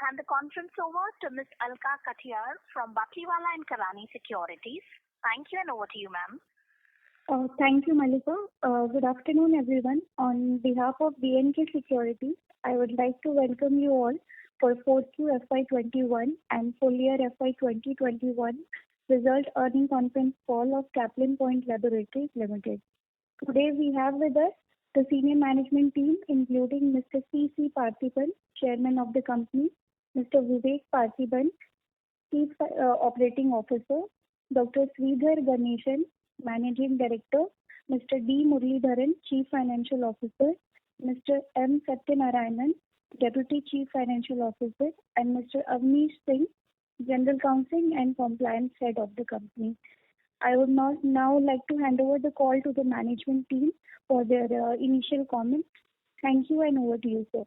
hand the conference over to Ms. Alka Katiyar from Batliwala and Karani Securities. Thank you, and over to you, ma'am. Thank you, Malika. Good afternoon, everyone. On behalf of B&K Securities, I would like to welcome you all for Q4FY21 and full year FY 2021 result earning conference call of Caplin Point Laboratories Limited. Today we have with us the senior management team, including Mr. C.C. Parthiban, Chairman of the company, Mr. Vivek Parthiban, Chief Operating Officer, Dr. Sridhar Ganeshan, Managing Director, Mr. D. Muralidharan, Chief Financial Officer, Mr. M. Satyanarayanan, Deputy Chief Financial Officer, and Mr. Avnish Singh, General Counsel and Compliance Head of the company. I would now like to hand over the call to the management team for their initial comments. Thank you, and over to you, sir.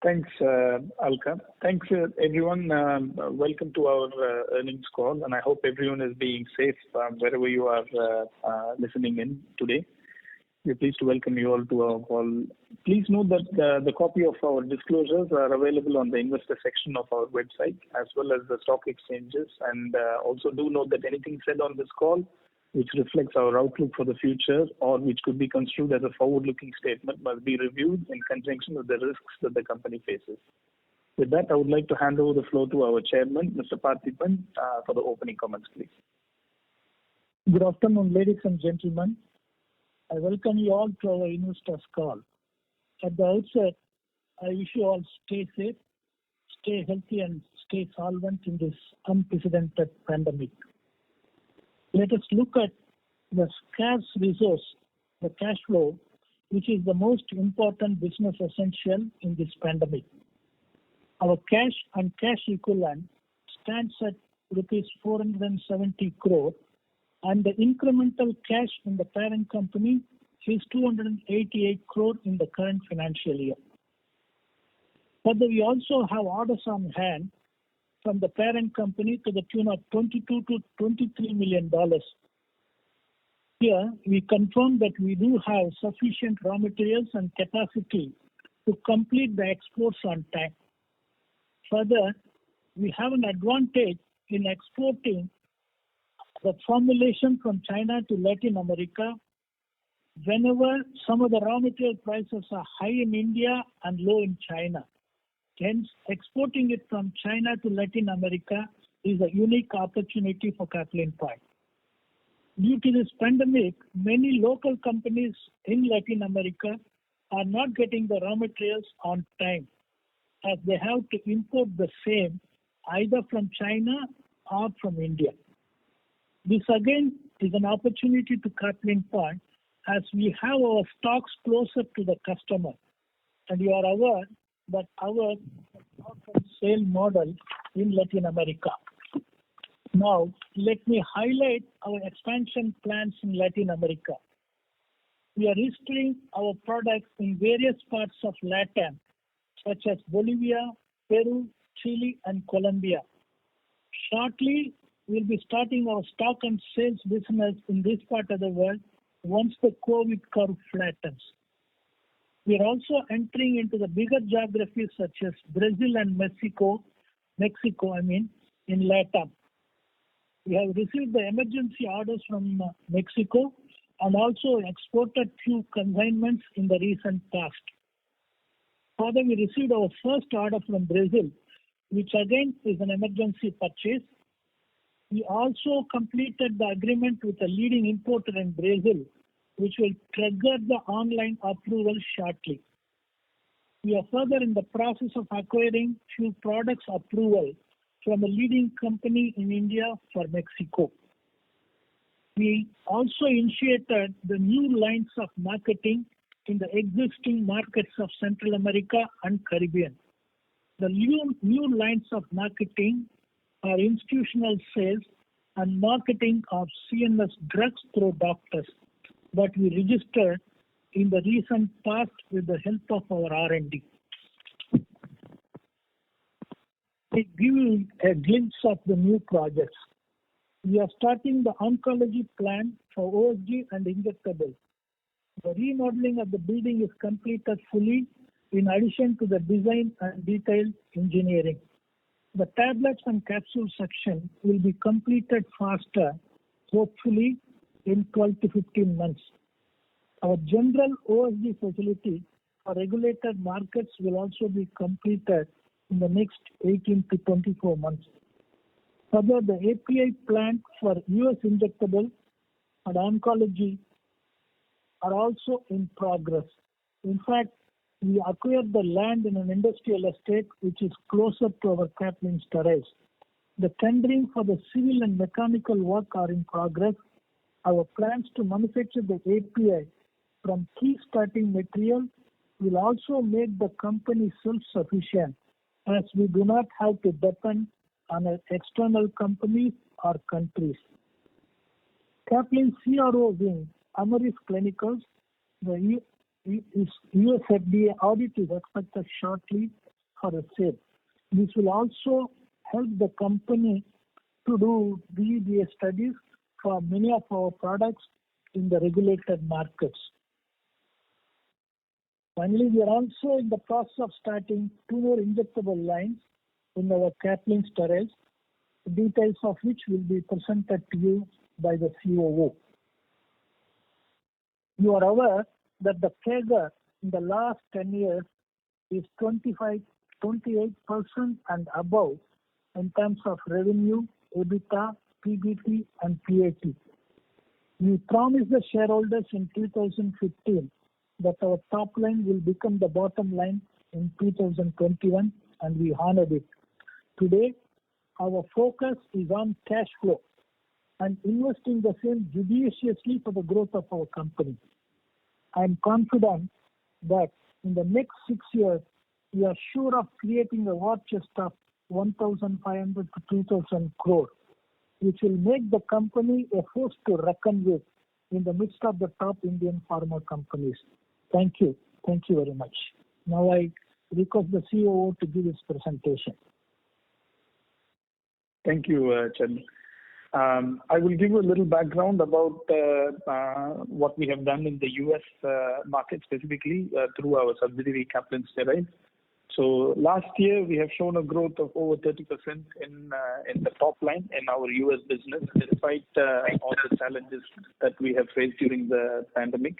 Thanks, Alka. Thanks, everyone. Welcome to our earnings call, and I hope everyone is being safe wherever you are listening in today. We're pleased to welcome you all to our call. Please note that the copy of our disclosures are available on the investor section of our website as well as the stock exchanges. And also do note that anything said on this call which reflects our outlook for the future or which could be construed as a forward-looking statement must be reviewed in conjunction with the risks that the company faces. With that, I would like to hand over the floor to our chairman, Mr. Parthiban, for the opening comments, please. Good afternoon, ladies and gentlemen. I welcome you all to our investors call. At the outset, I wish you all stay safe, stay healthy, and stay solvent in this unprecedented pandemic. Let us look at the scarce resource, the cash flow, which is the most important business essential in this pandemic. Our cash and cash equivalent stands at rupees 470 crore, and the incremental cash in the parent company is 288 crore in the current financial year. Further, we also have orders on hand from the parent company to the tune of $22 to $23 million. Here, we confirm that we do have sufficient raw materials and capacity to complete the exports on time. Further, we have an advantage in exporting the formulation from China to Latin America whenever some of the raw material prices are high in India and low in China. Hence, exporting it from China to Latin America is a unique opportunity for Caplin Point. Due to this pandemic, many local companies in Latin America are not getting the raw materials on time, as they have to import the same either from China or from India. This again is an opportunity to Caplin Point, as we have our stocks closer to the customer, and you are aware that our sale model in Latin America. Now, let me highlight our expansion plans in Latin America. We are registering our products in various parts of Latin, such as Bolivia, Peru, Chile, and Colombia. Shortly, we'll be starting our stock and sales business in this part of the world once the COVID curve flattens. We are also entering into the bigger geographies such as Brazil and Mexico, in LATAM. We have received the emergency orders from Mexico and also exported few consignments in the recent past. Further, we received our first order from Brazil, which again is an emergency purchase. We also completed the agreement with a leading importer in Brazil, which will trigger the online approval shortly. We are further in the process of acquiring few products approval from a leading company in India for Mexico. We also initiated the new lines of marketing in the existing markets of Central America and Caribbean. The new lines of marketing are institutional sales and marketing of CNS drugs through doctors that we registered in the recent past with the help of our R&D. I give you a glimpse of the new projects. We are starting the oncology plan for OSD and injectables. The remodeling of the building is completed fully in addition to the design and detailed engineering. The tablets and capsule section will be completed faster, hopefully in 12 to 15 months. Our general OSD facility for regulated markets will also be completed in the next 18 to 24 months. Further, the API plant for US injectable and oncology are also in progress. In fact, we acquired the land in an industrial estate which is closer to our Caplin steroids. The tendering for the civil and mechanical work are in progress. Our plans to manufacture the API from key starting material will also make the company self-sufficient, as we do not have to depend on external companies or countries. Caplin CRO wing, Amaris Clinicals, the US FDA audit is expected shortly for a sale. This will also help the company to do DEBA studies for many of our products in the regulated markets. Finally, we are also in the process of starting 2 more injectable lines in our Caplin steroids, details of which will be presented to you by the COO. You are aware that the CAGR in the last 10 years is 28% and above in terms of revenue, EBITDA, PBT, and PAT. We promised the shareholders in 2015 that our top line will become the bottom line in 2021, and we honored it. Today, our focus is on cash flow and investing the same judiciously for the growth of our company. I am confident that in the next 6 years, we are sure of creating a war chest of 1,500 to 2,000 crore, which will make the company a force to reckon with in the midst of the top Indian pharma companies. Thank you. Thank you very much. Now I request the COO to give his presentation. Thank you, Chairman. I will give you a little background about what we have done in the US market specifically through our subsidiary Caplin Steroids. So last year we have shown a growth of over 30% in the top line in our US business, despite all the challenges that we have faced during the pandemic.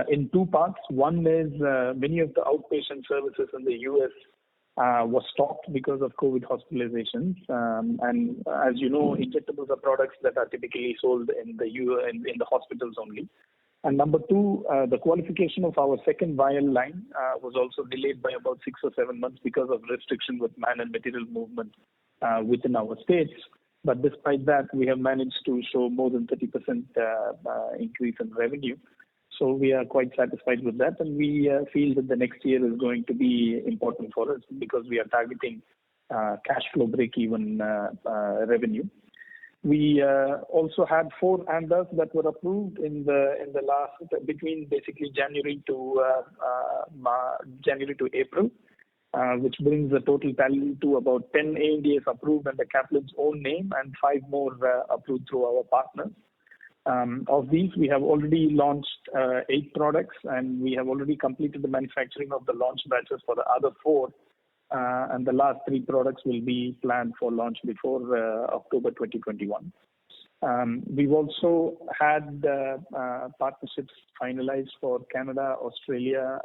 In 2 parts. One is many of the outpatient services in the US was stopped because of COVID hospitalizations. And as you know, injectables are products that are typically sold in the hospitals only. And number 2, the qualification of our second vial line was also delayed by about 6 or 7 months because of restriction with man and material movement within our states. But despite that, we have managed to show more than 30% increase in revenue. So we are quite satisfied with that, and we feel that the next year is going to be important for us because we are targeting cash flow break-even revenue. We also had 4 ANDAs that were approved in the last between basically January to April, which brings the total tally to about 10 ANDAs approved under Caplin's own name and 5 more approved through our partners. Of these, we have already launched 8 products, and we have already completed the manufacturing of the launch batches for the other 4. And the last 3 products will be planned for launch before October 2021. We've also had partnerships finalized for Canada, Australia,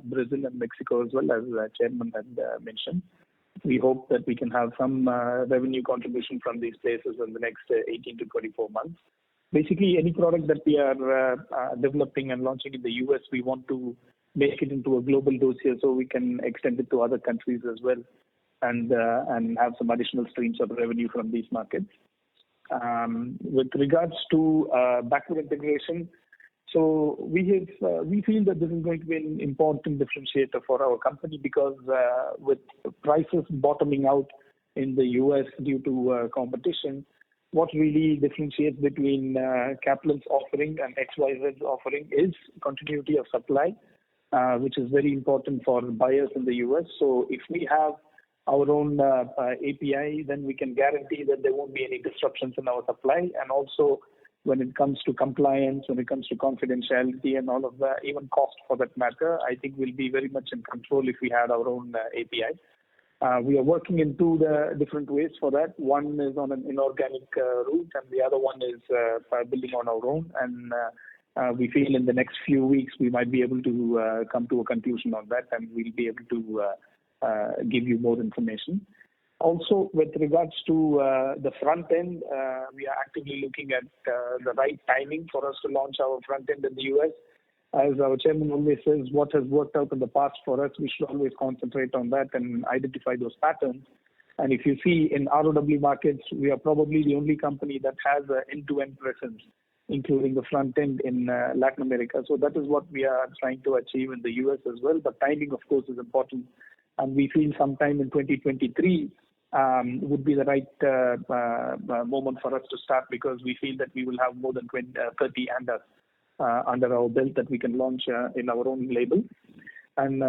Brazil, and Mexico as well, as the chairman had mentioned. We hope that we can have some revenue contribution from these places in the next 18 to 24 months. Basically, any product that we are developing and launching in the US, we want to make it into a global dossier so we can extend it to other countries as well, and have some additional streams of revenue from these markets. With regards to backward integration, so we feel that this is going to be an important differentiator for our company because with prices bottoming out in the US due to competition, what really differentiates between Caplin's offering and XYZ's offering is continuity of supply, which is very important for buyers in the US. So if we have our own API, then we can guarantee that there won't be any disruptions in our supply. And also, when it comes to compliance, when it comes to confidentiality and all of that, even cost for that matter, I think we'll be very much in control if we had our own API. We are working in two different ways for that. One is on an inorganic route, and the other one is by building on our own. And we feel in the next few weeks we might be able to come to a conclusion on that, and we'll be able to give you more information. Also, with regards to the front end, we are actively looking at the right timing for us to launch our front end in the US. As our chairman always says, what has worked out in the past for us, we should always concentrate on that and identify those patterns. And if you see in ROW markets, we are probably the only company that has an end-to-end presence, including the front end in Latin America. So that is what we are trying to achieve in the US as well. But timing, of course, is important. And we feel sometime in 2023 would be the right moment for us to start, because we feel that we will have more than 30 under our belt that we can launch in our own label. And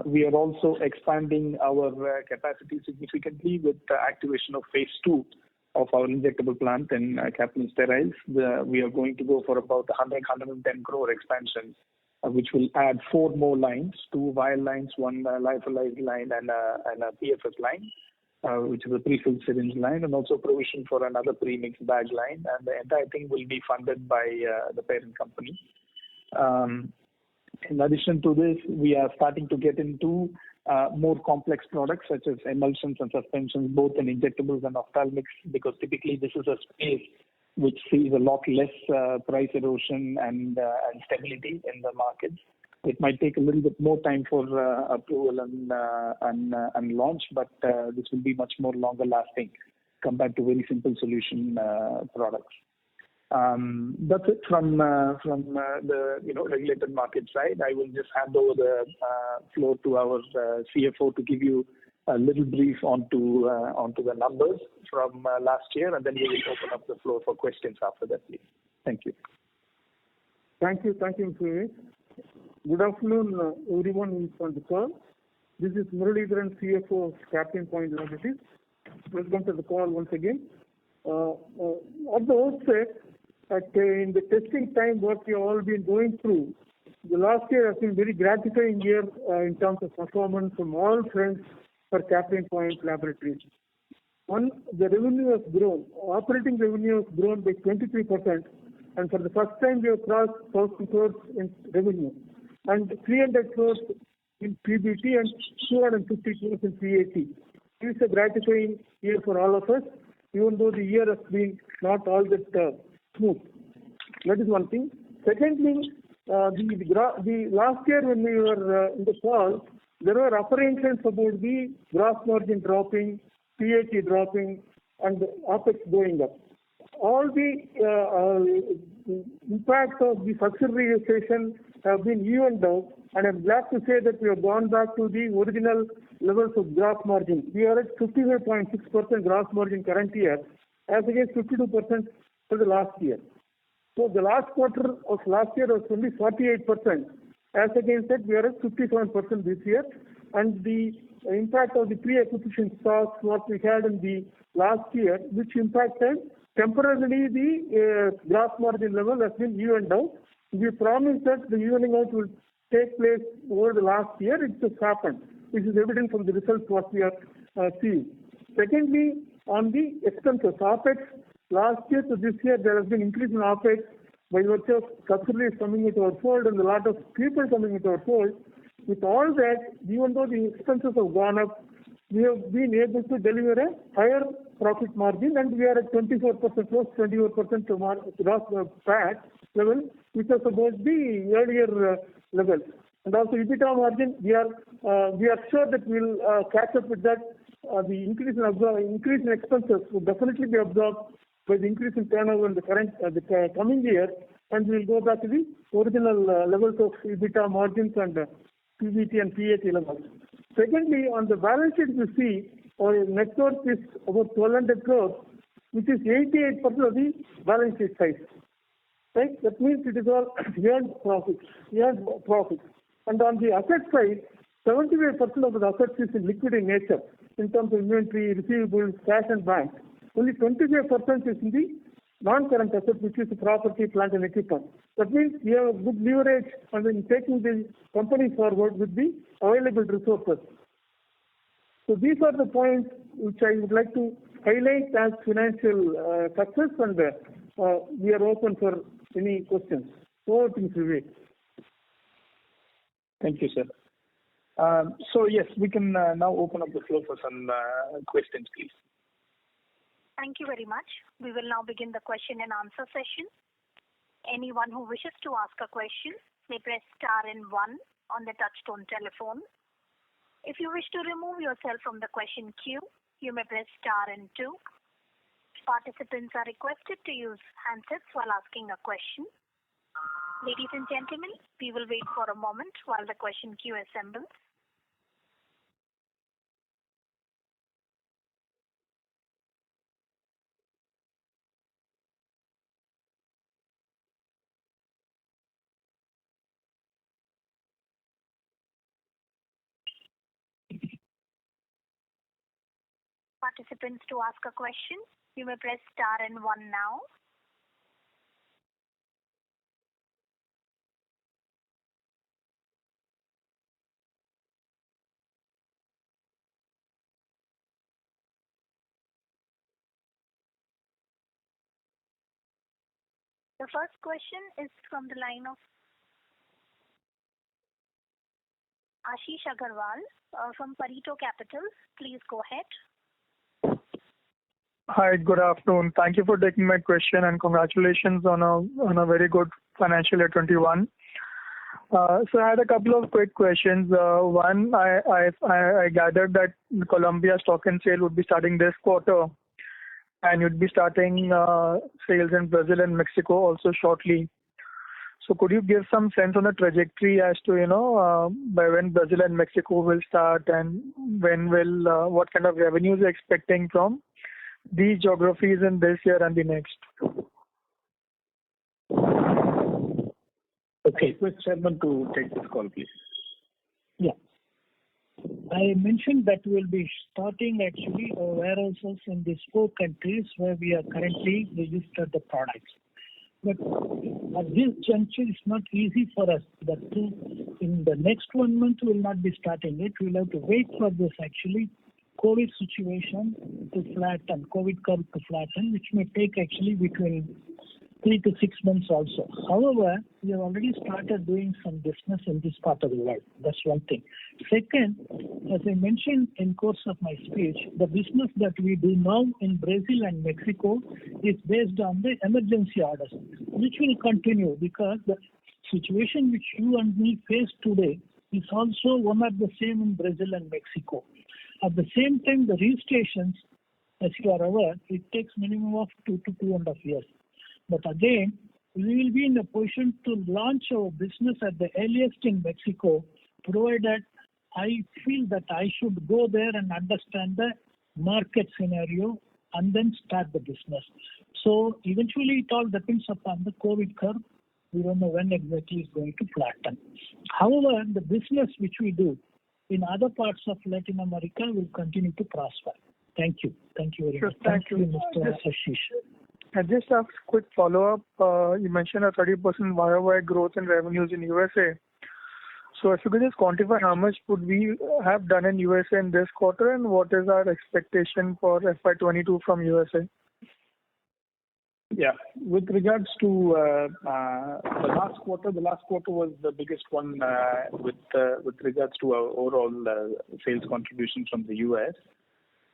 we are also expanding our capacity significantly with the activation of phase 2 of our injectable plant in Caplin Steriles. We are going to go for about 110 crore expansion, which will add 4 more lines, 2 vial lines, 1 lyophilized line, and a PFS line, which is a pre-filled syringe line, and also provision for another pre-mixed bag line. And the entire thing will be funded by the parent company. In addition to this, we are starting to get into more complex products such as emulsions and suspensions, both in injectables and ophthalmics, because typically this is a space which sees a lot less price erosion and stability in the market. It might take a little bit more time for approval and launch, but this will be much more longer lasting compared to very simple solution products. That's it from the regulated market side. I will just hand over the floor to our CFO to give you a little brief onto the numbers from last year, and then we will open up the floor for questions after that, please. Thank you. Thank you, Mr. Vivek. Good afternoon, everyone who is on the call. This is Muralidharan, CFO of Caplin Point Laboratories. Welcome to the call once again. At the outset, in the testing time, what we have all been going through, the last year has been very gratifying year in terms of performance from all fronts for Caplin Point Laboratories. One, the revenue has grown. Operating revenue has grown by 23%, and for the first time we have crossed 1,000 crores in revenue, and 300 crores in PBT and 250 crores in PAT. It is a gratifying year for all of us, even though the year has been not all that smooth. That is one thing. Secondly, the last year when we were in the fall, there were apprehensions about the gross margin dropping, PAT dropping, and the OPEX going up. All the impacts of the subsidiarization have been evened out, and I'm glad to say that we have gone back to the original levels of gross margin. We are at 55.6% gross margin current year, as against 52% for the last year. So the last quarter of last year was only 48%, as against that we are at 57% this year. And the impact of the pre-acquisition stocks what we had in the last year, which impacted temporarily the gross margin level, has been evened out. We promised that the evening out will take place over the last year. It just happened, which is evident from the results what we are seeing. Secondly, on the expenses, OPEX, last year to this year there has been increase in OPEX by virtue of subsidiaries coming into our fold and a lot of people coming into our fold. With all that, even though the expenses have gone up, we have been able to deliver a higher profit margin, and we are at 24%, close 24% gross PAT level, which is about the earlier level. And also EBITDA margin, we are sure that we will catch up with that. The increase in expenses will definitely be absorbed by the increase in turnover in the coming year, and we will go back to the original levels of EBITDA margins and PBT and PAT levels. Secondly, on the balance sheet, you see our net worth is about 1,200 crores, which is 88% of the balance sheet size. Right? That means it is all earned profits. And on the asset side, 75% of the assets is in liquid in nature, in terms of inventory, receivables, cash and bank. Only 25% is in non-current asset, which is property, plant and equipment. That means you have a good leverage and then taking the company forward with the available resources. So these are the points which I would like to highlight as financial success, and we are open for any questions. Over to Mr. Vivek. Thank you, sir. So yes, we can now open up the floor for some questions, please. Thank you very much. We will now begin the question and answer session. Anyone who wishes to ask a question may press star and 1 on the touchtone telephone. If you wish to remove yourself from the question queue, you may press star and 2. Participants are requested to use handsets while asking a question. Ladies and gentlemen, we will wait for a moment while the question queue assembles. Participants, to ask a question, you may press star and 1 now. The first question is from the line of Ashish Agarwal from Pareto Capital. Please go ahead. Hi, good afternoon. Thank you for taking my question and congratulations on a very good financial year 21. So I had a couple of quick questions. One, I gathered that Colombia stock and sale would be starting this quarter, and you'd be starting sales in Brazil and Mexico also shortly. So could you give some sense on the trajectory as to, by when Brazil and Mexico will start, and when will, what kind of revenues you're expecting from these geographies in this year and the next? Okay, request Chairman to take this call, please. Yeah. I mentioned that we'll be starting actually our warehouses in these 4 countries where we are currently registered the products. But at this juncture, it's not easy for us. That in the next 1 month, we will not be starting it. We'll have to wait for this actually COVID situation to flatten, COVID curve to flatten, which may take actually between 3 to 6 months also. However, we have already started doing some business in this part of the world. That's one thing. Second, as I mentioned in course of my speech, the business that we do now in Brazil and Mexico is based on the emergency orders, which will continue because the situation which you and me face today is also one of the same in Brazil and Mexico. At the same time, the registrations, as you are aware, it takes minimum of 2 to 2.5 years. But again, we will be in a position to launch our business at the earliest in Mexico, provided I feel that I should go there and understand the market scenario and then start the business. So eventually it all depends upon the COVID curve. We don't know when exactly it's going to flatten. However, the business which we do in other parts of Latin America will continue to prosper. Thank you. Thank you very much. Thank you, Mr. Ashish. I just have a quick follow-up. You mentioned a 30% YOY growth in revenues in USA. So if you could just quantify how much would we have done in USA in this quarter, and what is our expectation for FY22 from USA? Yeah, with regards to the last quarter was the biggest one with regards to our overall sales contribution from the US.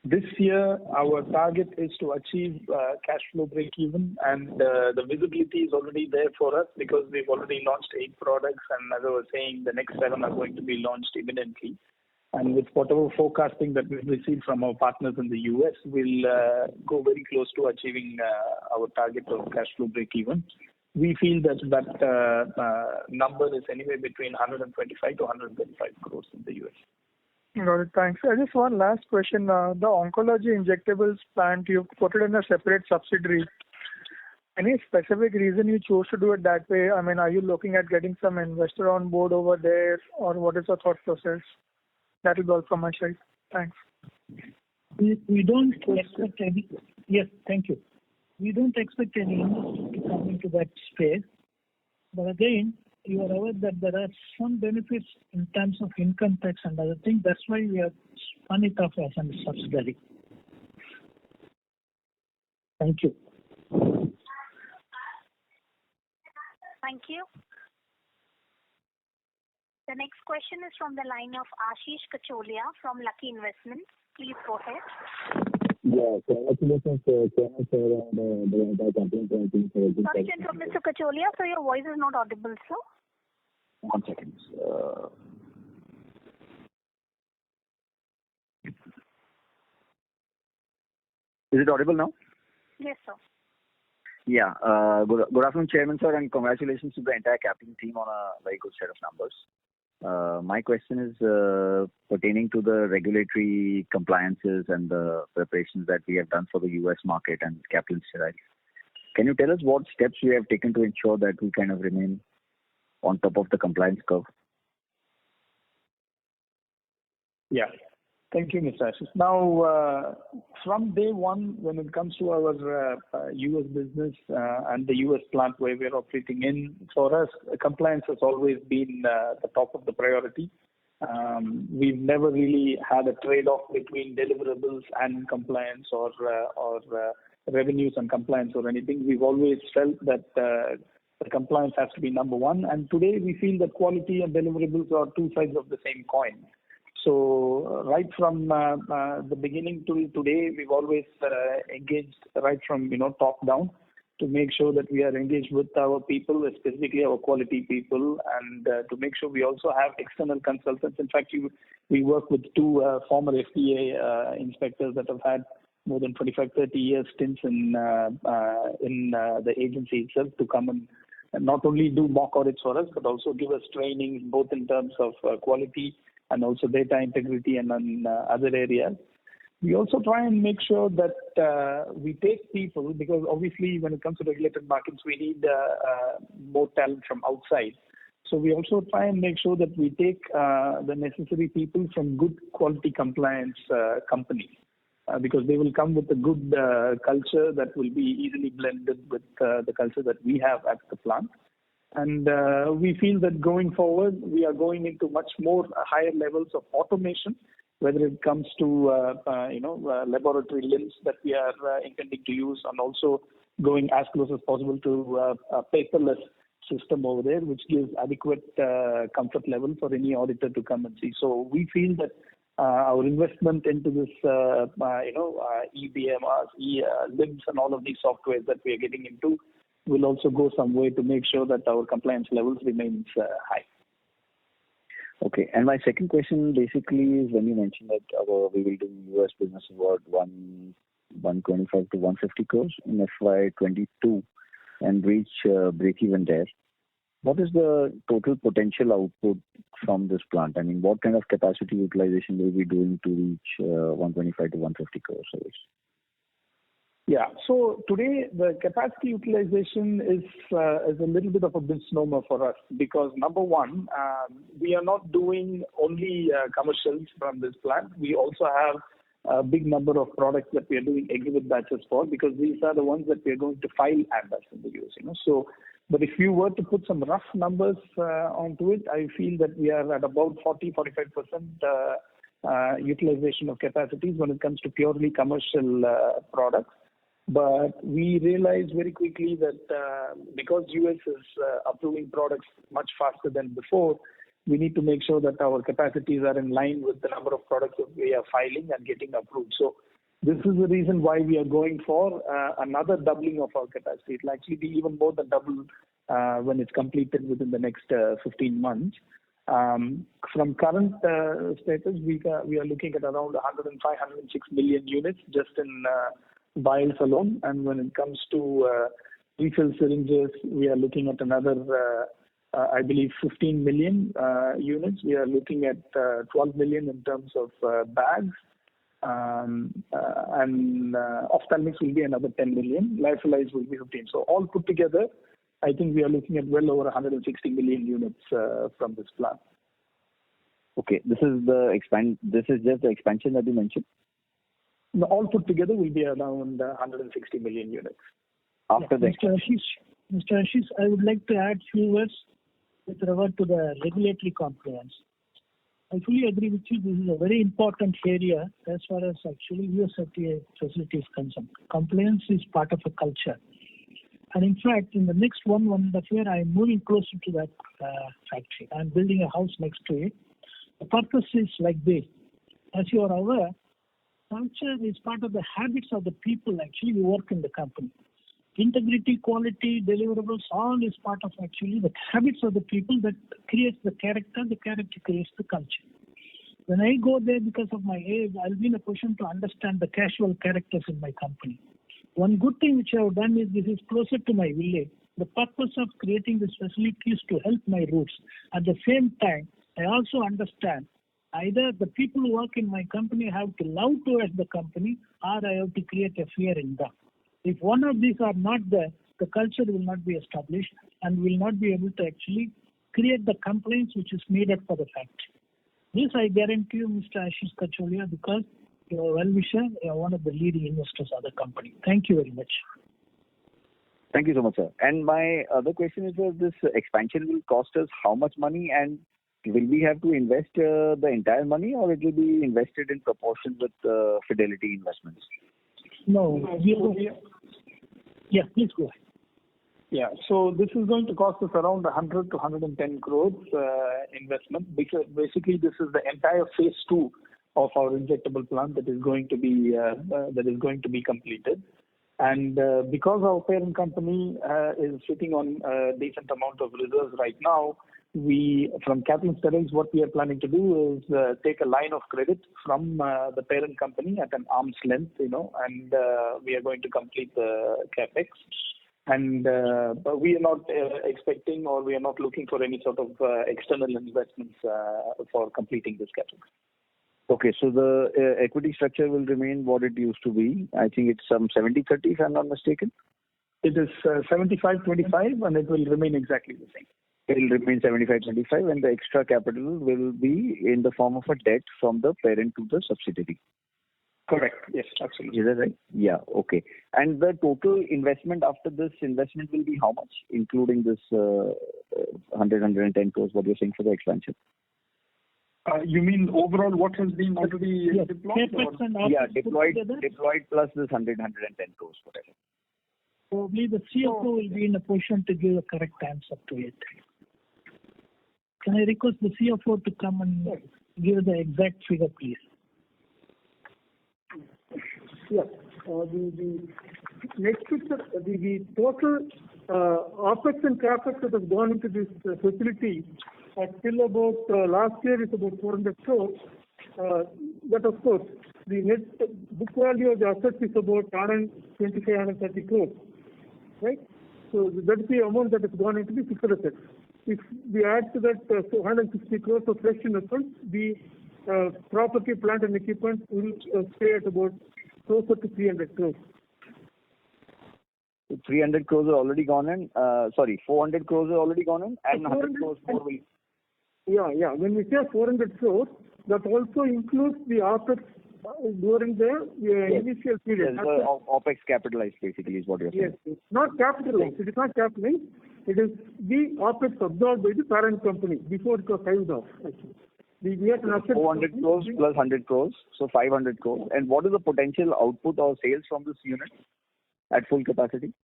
This year, our target is to achieve cash flow break even, and the visibility is already there for us because we've already launched 8 products, and as I was saying, the next 7 are going to be launched imminently. And with whatever forecasting that we've received from our partners in the US, we'll go very close to achieving our target of cash flow break even. We feel that number is anywhere between 125 to 135 crores in the US. Got it. Thanks. Just one last question. The oncology injectables plant, you put it in a separate subsidiary. Any specific reason you chose to do it that way? I mean, are you looking at getting some investor on board over there, or what is your thought process? That will be all from my side. Thanks. We don't expect any. Yes, thank you. we don't expect any investors to come into that space. But again, you are aware that there are some benefits in terms of income tax and other things. That's why we have spun it off as a subsidiary. Thank you. Thank you. The next question is from the line of Ashish Kacholia from Lucky Investments. Please go ahead. Yeah, congratulations, Chairman sir, and the Caplin team for everything. Sorry to interrupt, Mr. Kacholia, so your voice is not audible, sir. 1 second. Is it audible now? Yes, sir. Yeah. Good afternoon, Chairman sir, and congratulations to the entire Caplin team on a very good set of numbers. My question is pertaining to the regulatory compliances and the preparations that we have done for the US market and Caplin Sterile. Can you tell us what steps we have taken to ensure that we kind of remain on top of the compliance curve? Yeah. Thank you, Mr. Ashish. Now, from day one, when it comes to our US business and the US plant where we are operating in, for us, compliance has always been the top of the priority. We've never really had a trade-off between deliverables and compliance or revenues and compliance or anything. We've always felt that the compliance has to be number one. And today we feel that quality and deliverables are two sides of the same coin. So right from the beginning till today, we've always engaged right from top down to make sure that we are engaged with our people, specifically our quality people, and to make sure we also have external consultants. In fact, we work with two former FDA inspectors that have had more than 25, 30 years stints in the agency itself to come and not only do mock audits for us, but also give us training both in terms of quality and also data integrity and other areas. We also try and make sure that we take people, because obviously when it comes to regulated markets, we need more talent from outside. So we also try and make sure that we take the necessary people from good quality compliance companies, because they will come with a good culture that will be easily blended with the culture that we have at the plant. And we feel that going forward, we are going into much more higher levels of automation, whether it comes to laboratory limbs that we are intending to use, and also going as close as possible to a paperless system over there, which gives adequate comfort level for any auditor to come and see. So we feel that our investment into this, EBMRs, LIMS, and all of these softwares that we are getting into will also go some way to make sure that our compliance levels remains high. Okay. And my second question basically is when you mentioned that we will do US business about 125 to 150 crores in FY22 and reach break-even there. What is the total potential output from this plant? I mean, what kind of capacity utilization will we be doing to reach 125 to 150 crores? Yeah. So today the capacity utilization is a little bit of a misnomer for us, because number one, we are not doing only commercials from this plant. We also have a big number of products that we are doing exhibit batches for, because these are the ones that we are going to file ANDAs in the US. So, but if you were to put some rough numbers onto it, I feel that we are at about 40-45% utilization of capacities when it comes to purely commercial products. But we realized very quickly that because US is approving products much faster than before, we need to make sure that our capacities are in line with the number of products that we are filing and getting approved. So this is the reason why we are going for another doubling of our capacity. It will actually be even more than double when it's completed within the next 15 months. From current status, we are looking at around 105, 106 million units just in vials alone. And when it comes to refill syringes, we are looking at another, I believe, 15 million units. We are looking at 12 million in terms of bags. And ophthalmics will be another 10 million. Lyophilized will be 15. So all put together, I think we are looking at well over 160 million units from this plant. Okay, this is just the expansion that you mentioned. All put together will be around 160 million units. after the Mr. Ashish, I would like to add few words with regard to the regulatory compliance. I fully agree with you. This is a very important area as far as actually US FDA facility is concerned. Compliance is part of a culture. And in fact, in the next one and a half year, I am moving closer to that factory. I am building a house next to it. The purpose is like this. As you are aware, culture is part of the habits of the people actually who work in the company. Integrity, quality, deliverables, all is part of actually the habits of the people that creates the character creates the culture. When I go there because of my age, I'll be in a position to understand the casual characters in my company. One good thing which I have done is this is closer to my village. The purpose of creating this facility is to help my roots. At the same time, I also understand either the people who work in my company have to love towards the company or I have to create a fear in them. If one of these are not there, the culture will not be established and will not be able to actually create the complaints which is needed for the factory. This I guarantee you, Mr. Ashish Kacholia, because you are well-wisher, you are one of the leading investors of the company. Thank you very much. Thank you so much, sir. And my other question is that this expansion will cost us how much money, and will we have to invest the entire money, or it will be invested in proportion with Fidelity Investments? No. Yeah, please go ahead. Yeah, so this is going to cost us around 100 to 110 crores investment, because basically this is the entire phase 2 of our injectable plant that is going to be completed. And because our parent company is sitting on a decent amount of reserves right now, we from Caplin Steroids, what we are planning to do is take a line of credit from the parent company at an arm's length, and we are going to complete the capex. And but we are not expecting, or we are not looking for any sort of external investments for completing this capex. Okay, so the equity structure will remain what it used to be. I think it's some 70-30, if I'm not mistaken. It is 75-25, and it will remain exactly the same. It will remain 75-25, and the extra capital will be in the form of a debt from the parent to the subsidiary. Correct. Yes, absolutely. Is that right? Yeah. Okay. And the total investment after this investment will be how much, including this 110 crores, what you're saying for the expansion? You mean overall what has been already deployed? Deployed plus this 110 crores, whatever. Probably the CFO will be in a position to give a correct answer to it. Can I request the CFO to come and give the exact figure, please? Yeah. The next is the total OPEX and CAPEX that has gone into this facility are still about, last year is about 400 crores. But of course, the net book value of the assets is about 130 crores. Right? So that's the amount that has gone into the fixed assets. If we add to that 160 crores of fresh investments, the property, plant and equipment will stay at about closer to 300 crores. 300 crores are already gone in. 400 crores are already gone in, and 100 crores more will. Yeah. When we say 400 crores, that also includes the OPEX during the initial period. Yes, the OPEX capitalized basically is what you're saying. Yes, not capitalized. It is not capitalized. It is the OPEX absorbed by the parent company before it was hived off. Actually. We have an asset 400 crores plus 100 crores, so 500 crores. And what is the potential output or sales from this unit at full capacity?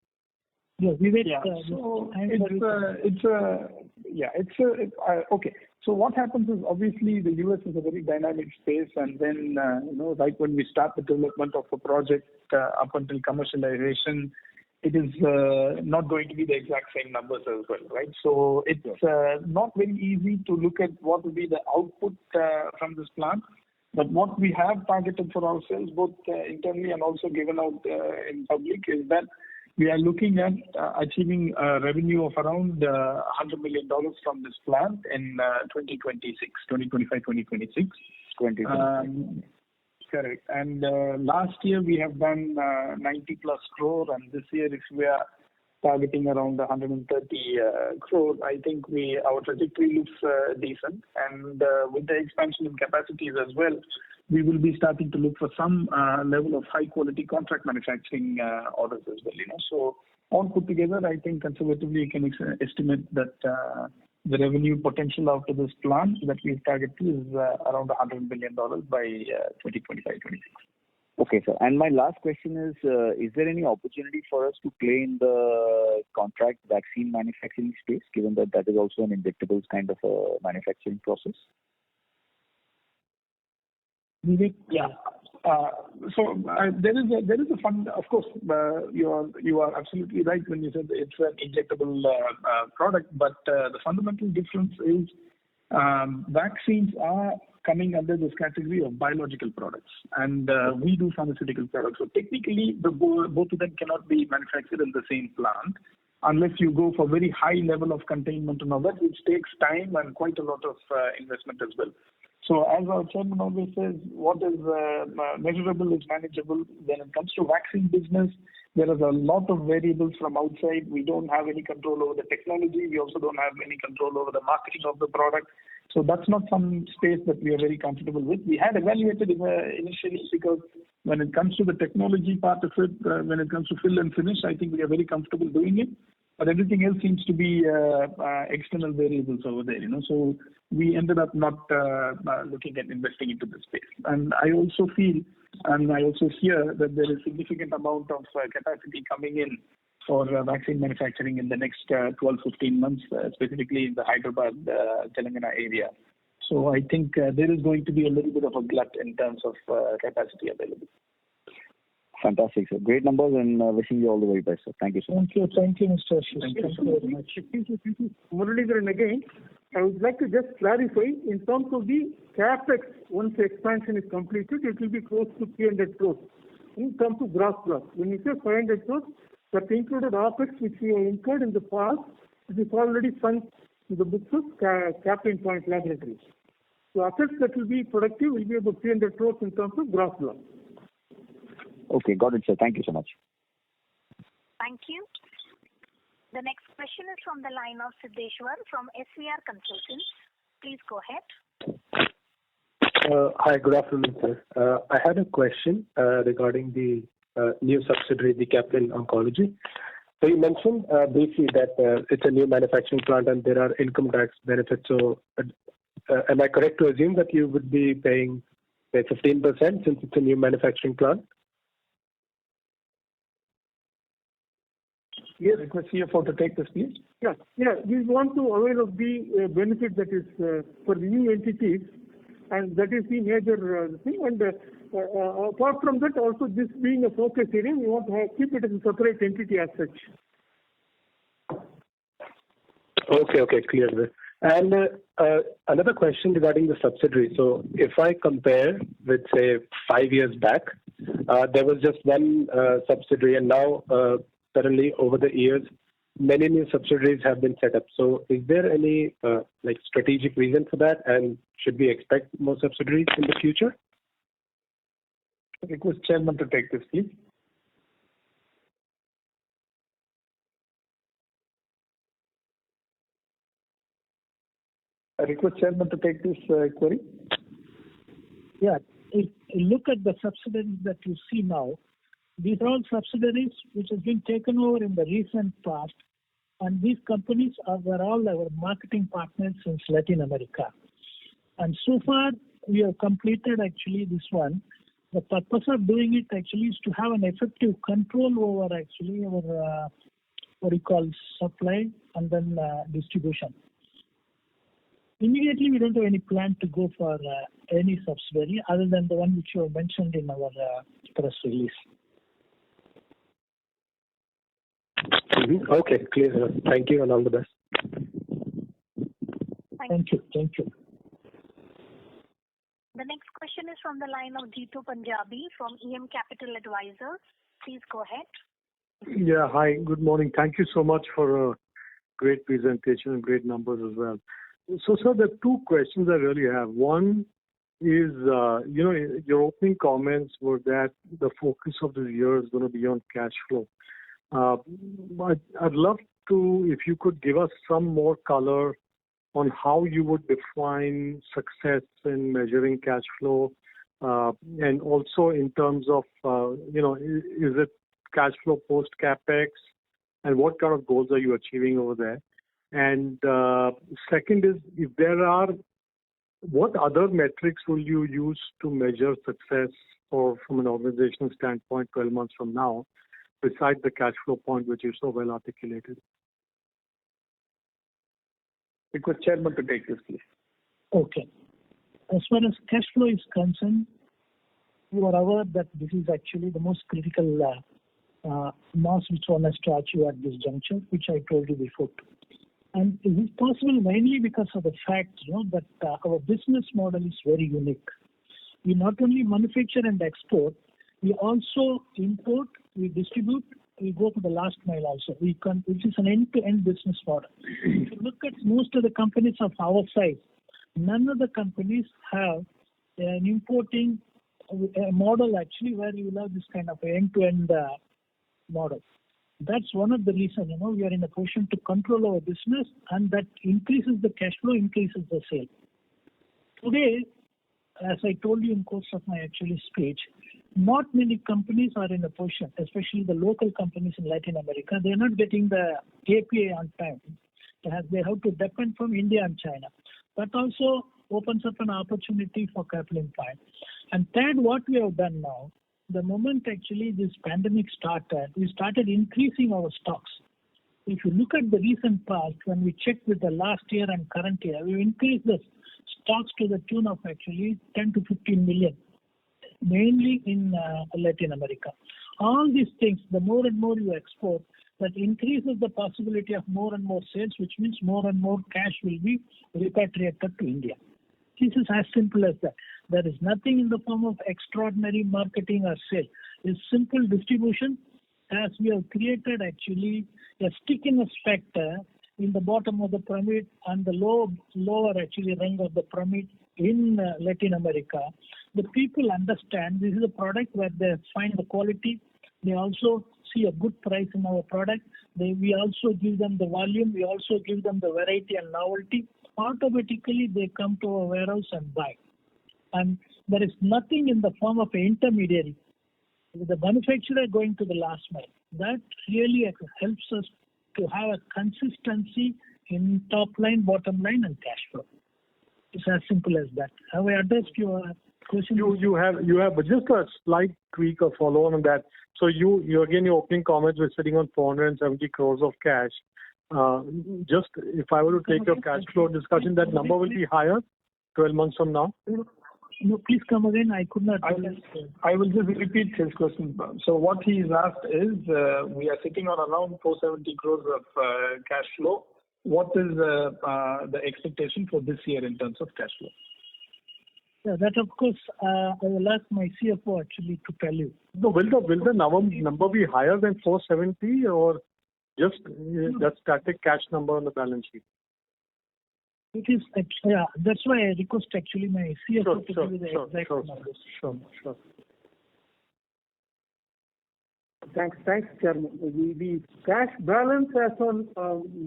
Okay. So what happens is, obviously the US is a very dynamic space, and then right when we start the development of a project up until commercialization, it is not going to be the exact same numbers as well, right? So it's not very easy to look at what will be the output from this plant. But what we have targeted for ourselves, both internally and also given out in public, is that we are looking at achieving a revenue of around $100 million from this plant in 2025-2026. Correct. And last year we have done 90 plus crore, and this year if we are targeting around 130 crore, I think our trajectory looks decent. And with the expansion in capacities as well, we will be starting to look for some level of high quality contract manufacturing orders as well. So all put together, I think conservatively you can estimate that the revenue potential out of this plant that we've targeted is around $100 billion by 2025-26. Okay, sir. And my last question is there any opportunity for us to play in the contract vaccine manufacturing space, given that that is also an injectables kind of a manufacturing process? Yeah. There is a fund. Of course, you are absolutely right when you said it's an injectable product. But the fundamental difference is vaccines are coming under this category of biological products, and we do pharmaceutical products. So technically, both of them cannot be manufactured in the same plant unless you go for very high level of containment and all that, which takes time and quite a lot of investment as well. So as our chairman always says, what is measurable is manageable. When it comes to vaccine business, there is a lot of variables from outside. We don't have any control over the technology. We also don't have any control over the marketing of the product. So that's not some space that we are very comfortable with. We had evaluated initially because when it comes to the technology part of it, when it comes to fill and finish, I think we are very comfortable doing it. But everything else seems to be external variables over there, So we ended up not looking at investing into this space. And I also feel, and I also hear that there is significant amount of capacity coming in for vaccine manufacturing in the next 12-15 months, specifically in the Hyderabad, Telangana area. So I think there is going to be a little bit of a glut in terms of capacity available. Fantastic, sir. Great numbers, and wishing you all the very best, sir. Thank you so much. Thank you, Mr. Ashish. Thank you very much. Muralidharan again, I would like to just clarify in terms of the capex. Once the expansion is completed, it will be close to 300 crores in terms of gross block. When you say 500 crores, that included OPEX which we have incurred in the past. It is already sunk in the books of Caplin Point Laboratories. So assets that will be productive will be about 300 crores in terms of gross block. Okay, got it, sir. Thank you so much. Thank you. The next question is from the line of Siddeshwar from SVR Consultants. Please go ahead. Hi, good afternoon, sir. I had a question regarding the new subsidiary, the Caplin Oncology. So you mentioned briefly that it's a new manufacturing plant and there are income tax benefits. So am I correct to assume that you would be paying, say, 15% since it's a new manufacturing plant? Yes, request CFO to take this, please. Yeah. We want to avail of the benefit that is for the new entities, and that is the major thing. And apart from that, also this being a focus area, we want to keep it as a separate entity as such. Okay, clear. And another question regarding the subsidiary. So if I compare with, say, 5 years back, there was just one subsidiary, and now suddenly over the years, many new subsidiaries have been set up. So is there any strategic reason for that, and should we expect more subsidiaries in the future? I request Chairman to take this, please. I request Chairman to take this query. Yeah, if you look at the subsidiaries that you see now, these are all subsidiaries which have been taken over in the recent past, and these companies were all our marketing partners since Latin America. And so far, we have completed actually this one. The purpose of doing it actually is to have an effective control over actually our supply and then distribution. Immediately, we don't have any plan to go for any subsidiary other than the one which you have mentioned in our press release. Okay, clear. Thank you and all the best. Thank you. The next question is from the line of Jeetu Punjabi from EM Capital Advisors. Please go ahead. Yeah, hi, good morning. Thank you so much for a great presentation and great numbers as well. So, sir, there are two questions I really have. One is, your opening comments were that the focus of this year is going to be on cash flow. I'd love to, if you could give us some more color on how you would define success in measuring cash flow, and also in terms of, is it cash flow post capex, and what kind of goals are you achieving over there? And second is, if there are, what other metrics will you use to measure success or from an organizational standpoint 12 months from now, besides the cash flow point, which is so well articulated? Request Chairman to take this, please. Okay. As far as cash flow is concerned, you are aware that this is actually the most critical mass which one has to achieve at this juncture, which I told you before. And it is possible mainly because of the fact, that our business model is very unique. We not only manufacture and export, we also import, we distribute, we go to the last mile also. Which is an end-to-end business model. If you look at most of the companies of our size, none of the companies have an importing model actually where you will have this kind of end-to-end model. That's one of the reasons, we are in a position to control our business, and that increases the cash flow, increases the sale. Today, as I told you in course of my actually speech, not many companies are in a position, especially the local companies in Latin America, they are not getting the API on time. They have to depend from India and China. That also opens up an opportunity for Caplin Point. And third, what we have done now, the moment actually this pandemic started, we started increasing our stocks. If you look at the recent past, when we checked with the last year and current year, we increased the stocks to the tune of actually 10 to 15 million, mainly in Latin America. All these things, the more and more you export, that increases the possibility of more and more sales, which means more and more cash will be repatriated to India. This is as simple as that. There is nothing in the form of extraordinary marketing or sale. It's simple distribution, as we have created actually a stickiness factor in the bottom of the pyramid and the lower actually rung of the pyramid in Latin America. The people understand this is a product where they find the quality. They also see a good price in our product. We also give them the volume. We also give them the variety and novelty. Automatically, they come to our warehouse and buy. And there is nothing in the form of an intermediary, with the manufacturer going to the last mile. That really helps us to have a consistency in top line, bottom line, and cash flow. It's as simple as that. Have I addressed your question? You have, but just a slight tweak or follow on that. So you again, your opening comments were sitting on 470 crores of cash. Just if I were to take your cash flow discussion, that number will be higher 12 months from now? No, please come again. I could not. I will just repeat his question. So what he's asked is, we are sitting on around 470 crores of cash flow. What is the expectation for this year in terms of cash flow? Yeah, that of course I will ask my CFO actually to tell you. No, will the number be higher than 470 or just that static cash number on the balance sheet? It is, that's why I request actually my CFO to give you the exact numbers. Sure. Thanks, Chairman. The cash balance as on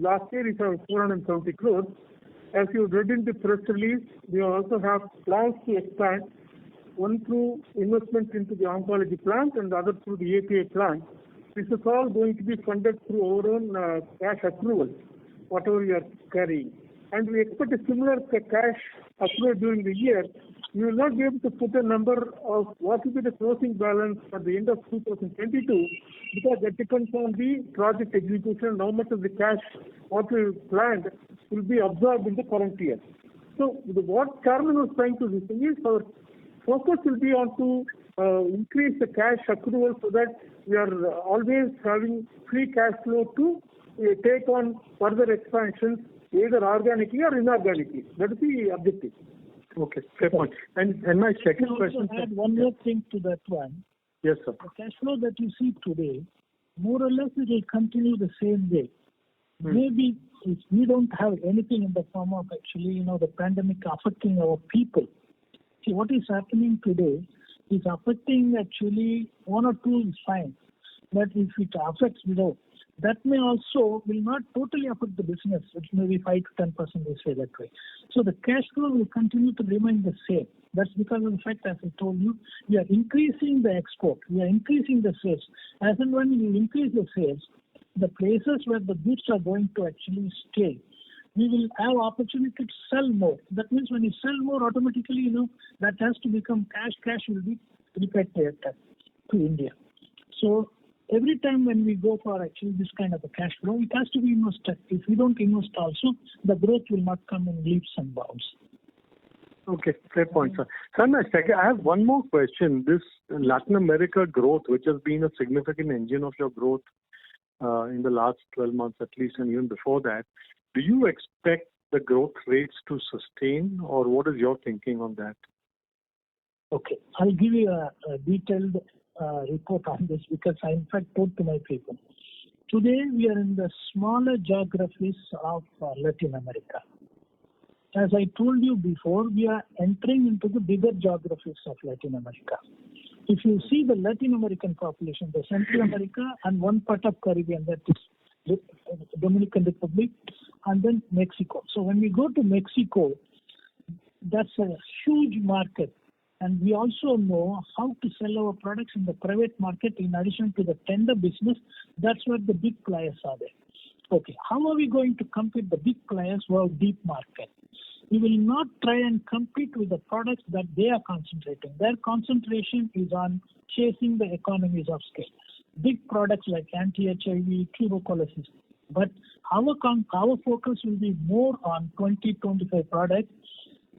last year is 470 crores. As you read in the press release, we also have plans to expand, one through investment into the oncology plant and the other through the API plant. This is all going to be funded through our own cash accrual, whatever we are carrying. And we expect a similar cash accrual during the year. We will not be able to put a number of what will be the closing balance at the end of 2022 because that depends on the project execution and how much of the cash what we planned will be absorbed in the current year. So what Chairman was trying to do is our focus will be on to increase the cash accrual so that we are always having free cash flow to take on further expansions either organically or inorganically. That is the objective. Okay, fair point. And my second question. Add one more thing to that one. Yes, sir. The cash flow that you see today, more or less, it will continue the same way. Maybe if we don't have anything in the form of actually, the pandemic affecting our people. See, what is happening today is affecting actually one or two is fine. But if it affects below, that may also will not totally affect the business, which may be 5 to 10%, we say that way. So the cash flow will continue to remain the same. That's because of the fact, as I told you, we are increasing the export, we are increasing the sales. As and when you increase the sales, the places where the goods are going to actually stay, we will have opportunity to sell more. That means when you sell more, automatically, that has to become cash. Cash will be repatriated to India. So every time when we go for actually this kind of a cash flow, it has to be invested. If we don't invest also, the growth will not come in leaps and bounds. Okay, fair point, sir. Sir, I have one more question. This Latin America growth, which has been a significant engine of your growth in the last 12 months at least, and even before that, do you expect the growth rates to sustain, or what is your thinking on that? Okay, I'll give you a detailed report on this because I in fact told to my people. Today we are in the smaller geographies of Latin America. As I told you before, we are entering into the bigger geographies of Latin America. If you see the Latin American population, the Central America and one part of Caribbean, that is Dominican Republic, and then Mexico. So when we go to Mexico, that's a huge market. And we also know how to sell our products in the private market in addition to the tender business. That's where the big players are there. Okay, how are we going to compete with the big players who have deep market? We will not try and compete with the products that they are concentrating. Their concentration is on chasing the economies of scale. Big products like anti-HIV, tuberculosis. But our focus will be more on 20-25 products.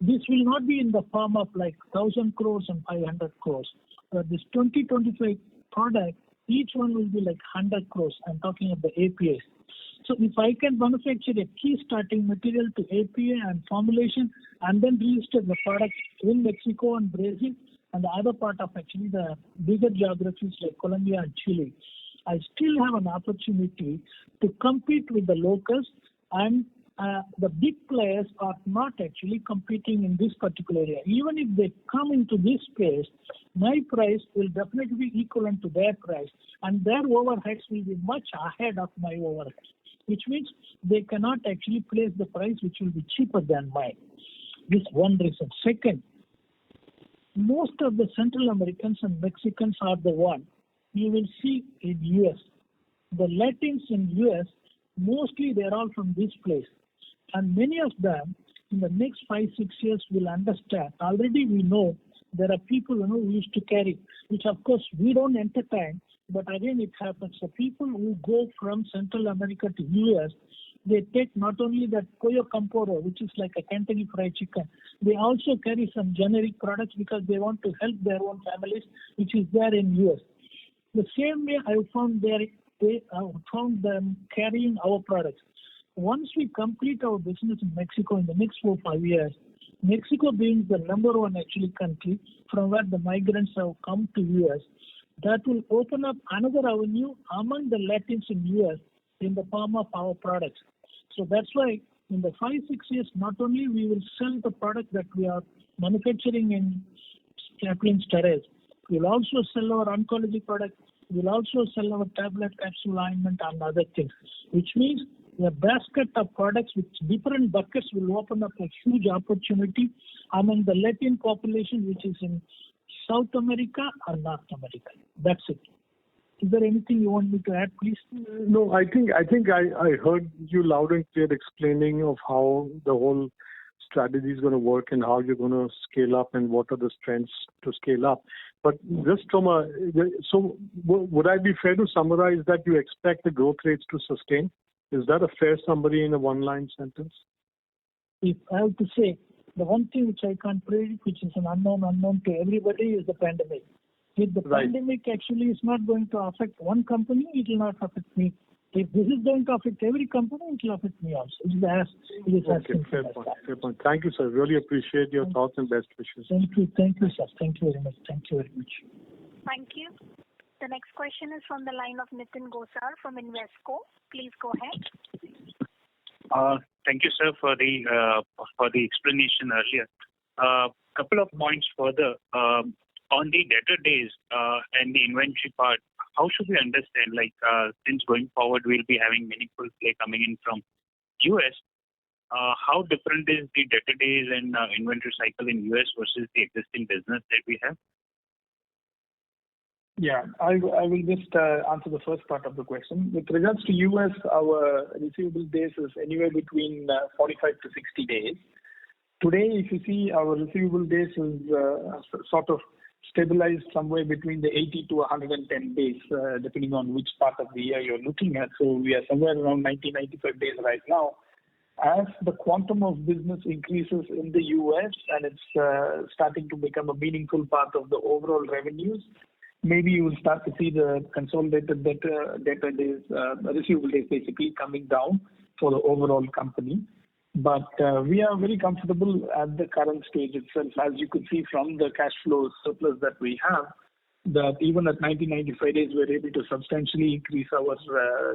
This will not be in the form of like 1,000 crores and 500 crores. This 20-25 products, each one will be like 100 crores. I'm talking of the APIs. So if I can manufacture a key starting material to API and formulation and then register the product in Mexico and Brazil and the other part of actually the bigger geographies like Colombia and Chile, I still have an opportunity to compete with the locals, and the big players are not actually competing in this particular area. Even if they come into this space, my price will definitely be equivalent to their price, and their overheads will be much ahead of my overheads, which means they cannot actually place the price which will be cheaper than mine. This one reason. Second, most of the Central Americans and Mexicans are the one you will see in US. The Latins in US, mostly they are all from this place. And many of them in the next 5-6 years will understand. Already we know there are people who used to carry, which of course we don't entertain, but again it happens. So people who go from Central America to US, they take not only that Pollo Camporo, which is like a Kentucky Fried Chicken, they also carry some generic products because they want to help their own families, which is there in US. The same way I found them carrying our products. Once we complete our business in Mexico in the next 4-5 years, Mexico being the number one actually country from where the migrants have come to US, that will open up another avenue among the Latins in US in the form of our products. So that's why in the 5-6 years, not only we will sell the product that we are manufacturing in Caplin steroids, we will also sell our oncology products, we will also sell our tablet capsule alignment and other things, which means the basket of products with different buckets will open up a huge opportunity among the Latin population, which is in South America or North America. That's it. Is there anything you want me to add, please? No, I think I heard you loud and clear explaining of how the whole strategy is going to work and how you're going to scale up and what are the strengths to scale up. But just so would I be fair to summarize that you expect the growth rates to sustain? Is that a fair summary in a one-line sentence? If I have to say, the one thing which I can't predict, which is an unknown to everybody, is the pandemic. If the pandemic actually is not going to affect one company, it will not affect me. If this is going to affect every company, it will affect me also. Fair point. Thank you, sir. Really appreciate your thoughts and best wishes. Thank you, sir. Thank you very much. Thank you. The next question is from the line of Nitin Gosar from Invesco. Please go ahead. Thank you, sir, for the explanation earlier. Couple of points further. On the debtor days and the inventory part, how should we understand? Since going forward we'll be having meaningful play coming in from US, how different is the debtor days and inventory cycle in US versus the existing business that we have? Yeah, I will just answer the first part of the question. With regards to US, our receivable days is anywhere between 45 to 60 days. Today, if you see, our receivable days is sort of stabilized somewhere between the 80 to 110 days, depending on which part of the year you're looking at. So we are somewhere around 90, 95 days right now. As the quantum of business increases in the US and it's starting to become a meaningful part of the overall revenues, maybe you will start to see the consolidated debtor days, receivable days basically coming down for the overall company. But we are very comfortable at the current stage itself, as you could see from the cash flow surplus that we have, that even at 90-95 days, we're able to substantially increase our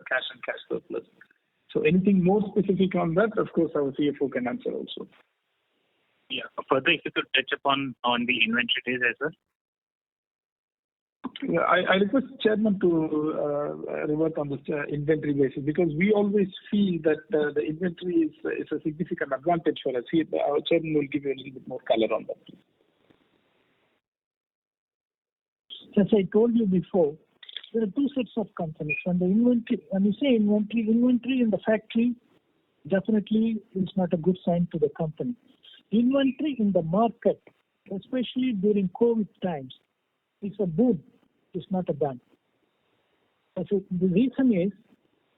cash and cash surplus. So anything more specific on that, of course, our CFO can answer also. Yeah. Further, if you could touch upon on the inventory days as well. Yeah, I request Chairman to revert on this inventory basis, because we always feel that the inventory is a significant advantage for us. Our Chairman will give you a little bit more color on that. As I told you before, there are two sets of companies. When you say inventory in the factory definitely is not a good sign to the company. Inventory in the market, especially during COVID times, is a boom. It's not a bad. So the reason is,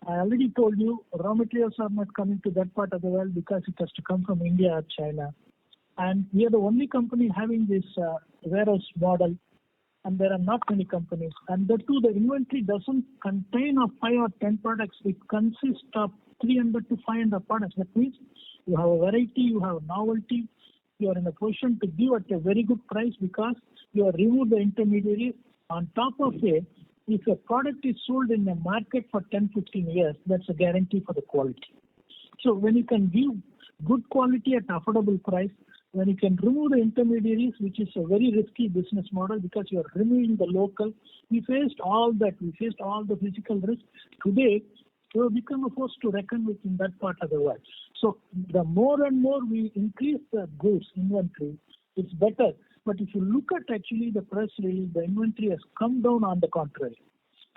I already told you, raw materials are not coming to that part of the world because it has to come from India or China. And we are the only company having this warehouse model, and there are not many companies. And the inventory doesn't contain of 5 or 10 products. It consists of 300 to 500 products. That means you have a variety, you have a novelty, you are in a position to give at a very good price because you have removed the intermediaries. On top of it, if a product is sold in the market for 10-15 years, that's a guarantee for the quality. So when you can give good quality at affordable price, when you can remove the intermediaries, which is a very risky business model because you are removing the local, we faced all that. We faced all the physical risks. Today, we have become a force to reckon with in that part of the world. So the more and more we increase the goods inventory, it's better. But if you look at actually the press release, the inventory has come down on the contrary.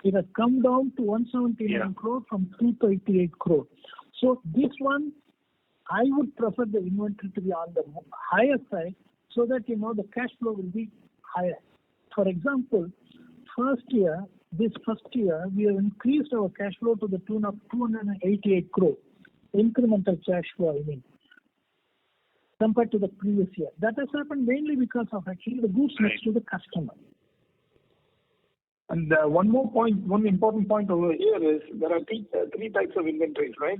It has come down to 179 crore from 238 crore. So this one, I would prefer the inventory to be on the higher side so that, the cash flow will be higher. For example, this first year, we have increased our cash flow to the tune of 288 crore, incremental cash flow, compared to the previous year. That has happened mainly because of actually the goods next to the customer. And one important point over here is there are three types of inventories, right?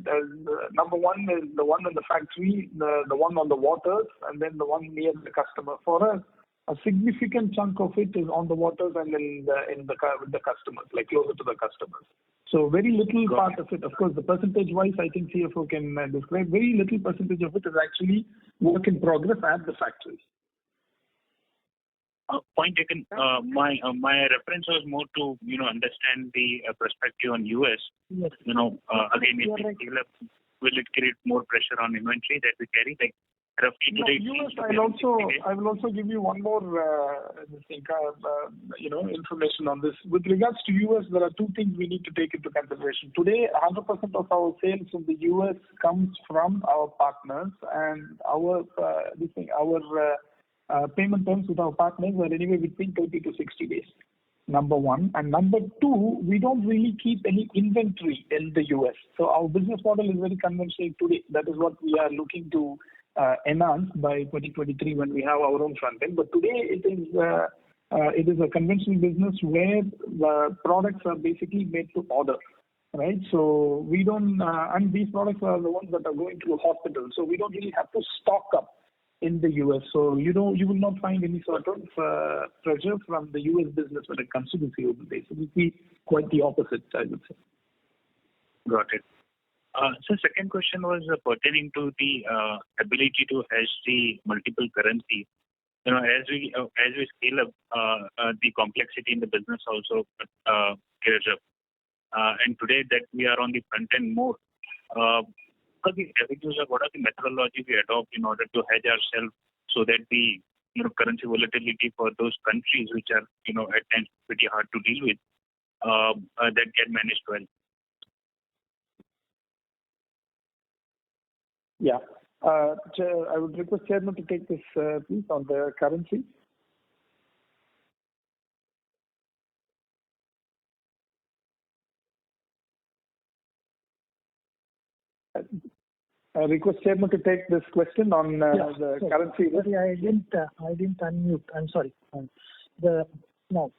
Number one is the one in the factory, the one on the waters, and then the one near the customer. For us, a significant chunk of it is on the waters and with the customers, like closer to the customers. So very little part of it, of course, the percentage-wise, I think CFO can describe. Very little percentage of it is actually work in progress at the factories. Point taken. My reference was more to understand the perspective on US. Yes. Again, will it create more pressure on inventory that we carry? Like roughly today. US, I will also give you one more information on this. With regards to US, there are two things we need to take into consideration. Today, 100% of our sales in the US comes from our partners, and our payment terms with our partners are anywhere between 30 to 60 days. Number one. And number two, we don't really keep any inventory in the US. So our business model is very conventional today. That is what we are looking to enhance by 2023 when we have our own front end. But today it is a conventional business where the products are basically made to order. Right, so we don't, and these products are the ones that are going to hospitals. So we don't really have to stock up in the US. So you will not find any sort of pressure from the US business when it comes to the receivable days. It will be quite the opposite, I would say. Got it. So second question was pertaining to the ability to hedge the multiple currencies. As we scale up, the complexity in the business also gears up. And today that we are on the front end more, what are the methodology we adopt in order to hedge ourselves so that the currency volatility for those countries which are at times pretty hard to deal with, that get managed well. Yeah. I would request Chairman to take this piece on the currency. I request Chairman to take this question on the currency. Sorry, I didn't unmute. I'm sorry. Now,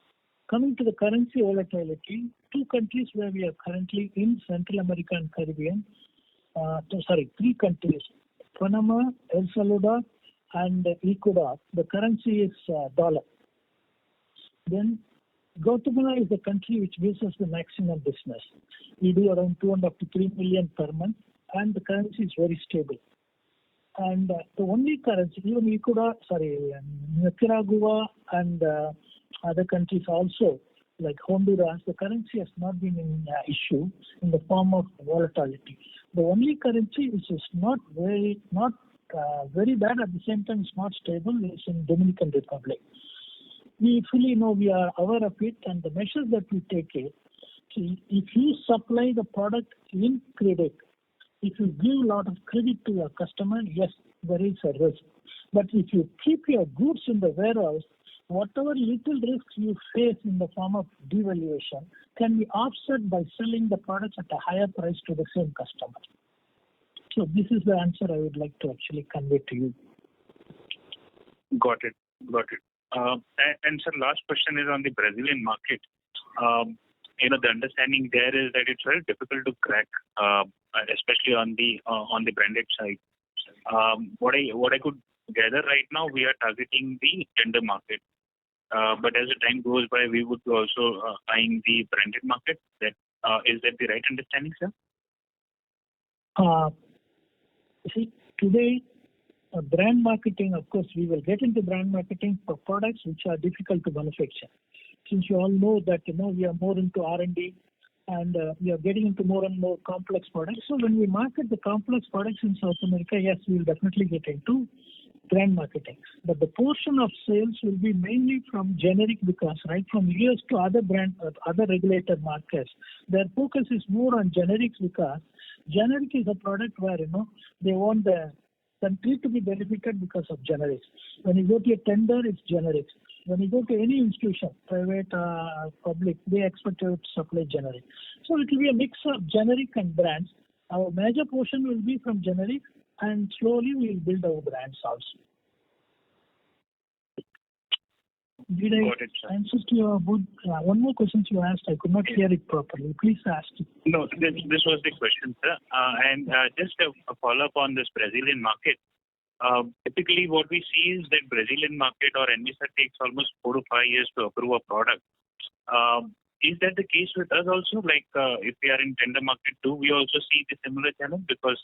coming to the currency volatility, two countries where we are currently in Central America and Caribbean. Three countries: Panama, El Salvador, and Ecuador. The currency is dollar. Then Guatemala is the country which gives us the maximum business. We do around 2.5 to 3 million per month, and the currency is very stable. And the only currency, even Nicaragua and other countries also, like Honduras, the currency has not been an issue in the form of volatility. The only currency which is not very bad, at the same time it's not stable, is in Dominican Republic. We fully know, we are aware of it, and the measures that we take it. If you supply the product in credit, if you give a lot of credit to your customer, yes, there is a risk. But if you keep your goods in the warehouse, whatever little risks you face in the form of devaluation can be offset by selling the products at a higher price to the same customer. So this is the answer I would like to actually convey to you. Got it. And sir, last question is on the Brazilian market. The understanding there is that it's very difficult to crack, especially on the branded side. What I could gather right now, we are targeting the tender market. But as the time goes by, we would be also eyeing the branded market. Is that the right understanding, sir? Today, brand marketing, of course, we will get into brand marketing for products which are difficult to manufacture. Since you all know that we are more into R&D and we are getting into more and more complex products. So when we market the complex products in South America, yes, we will definitely get into brand marketing. But the portion of sales will be mainly from generic, because right from US to other regulated markets, their focus is more on generics, because generic is a product where they want the country to be benefited because of generics. When you go to a tender, it's generics. When you go to any institution, private, public, they expect you to supply generic. So it will be a mix of generic and brands. Our major portion will be from generic, and slowly we will build our brands also. Did I answer to your one more question you asked? I could not hear it properly. Please ask it. No, this was the question, sir. And just a follow-up on this Brazilian market. Typically, what we see is that Brazilian market or NVISA takes almost 4 to 5 years to approve a product. Is that the case with us also? Like if we are in tender market too, we also see the similar challenge, because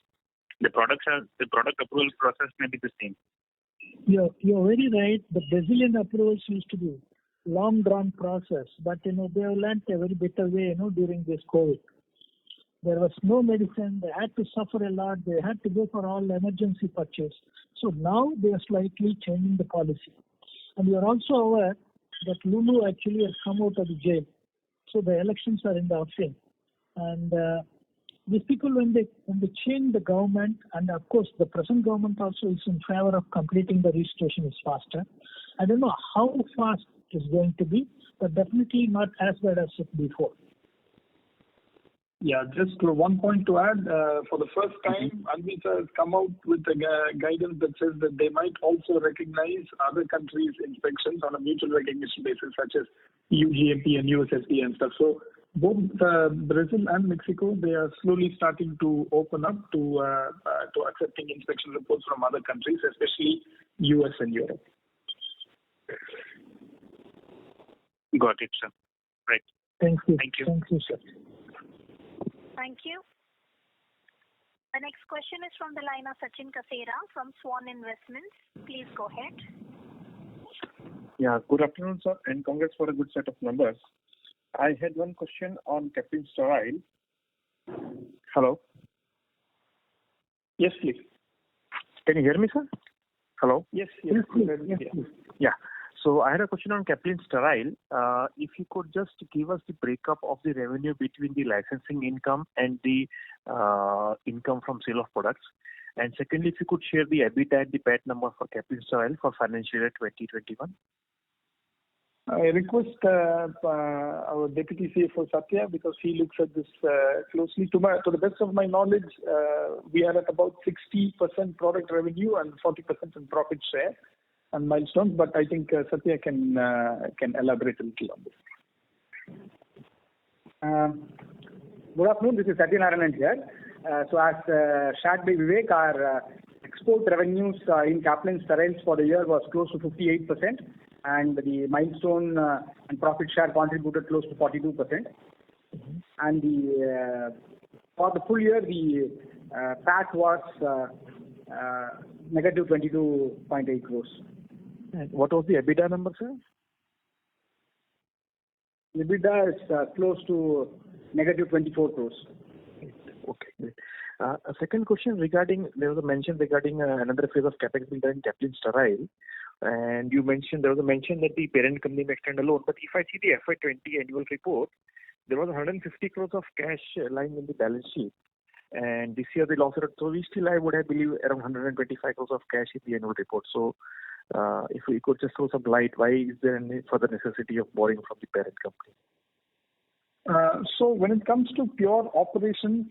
the product approval process may be the same. You're very right. The Brazilian approvals used to be long drawn process, but they have learned a very better way during this COVID. There was no medicine. They had to suffer a lot. They had to go for all emergency purchase. So now they are slightly changing the policy. And we are also aware that Lulu actually has come out of the jail. So the elections are in the offing. And these people, when they change the government, and of course the present government also is in favor of completing the registration is faster. I don't know how fast it is going to be, but definitely not as bad as it before. Yeah, just one point to add. For the first time, Anvisa has come out with a guidance that says that they might also recognize other countries' inspections on a mutual recognition basis, such as EU GMP and US FDA and stuff. So both Brazil and Mexico, they are slowly starting to open up to accepting inspection reports from other countries, especially US and Europe. Got it, sir. Right. Thank you. Thank you. Thank you, sir. Thank you. The next question is from the line of Sachin Kasera from Swan Investments. Please go ahead. Yeah, good afternoon, sir, and congrats for a good set of numbers. I had one question on Caplin Sterile. Hello? Yes, please. Can you hear me, sir? Hello? Yes. Yeah. So I had a question on Caplin Sterile. If you could just give us the breakup of the revenue between the licensing income and the income from sale of products. And secondly, if you could share the EBITDA and the PAT number for Caplin Sterile for financial year 2021. I request our Deputy CFO Satya, because he looks at this closely. To the best of my knowledge, we are at about 60% product revenue and 40% in profit share and milestones. But I think Satya can elaborate a little on this. Good afternoon. This is Satya Narayanan here. So as shared by Vivek, our export revenues in Caplin Steriles for the year was close to 58%. And the milestone and profit share contributed close to 42%. And for the full year, the PAT was negative 22.8 crores. And what was the EBITDA number, sir? EBITDA is close to negative 24 crores. Okay, great. A second question regarding, there was a mention regarding another phase of capex being done in Caplin Sterile. And you mentioned, there was a mention that the parent company may extend a loan. But if I see the FY20 annual report, there was 150 crores of cash lying in the balance sheet. And this year the loss rate, so we still, I would have believe, around 125 crores of cash in the annual report. So if we could just throw some light, why is there any further necessity of borrowing from the parent company? So when it comes to pure operations,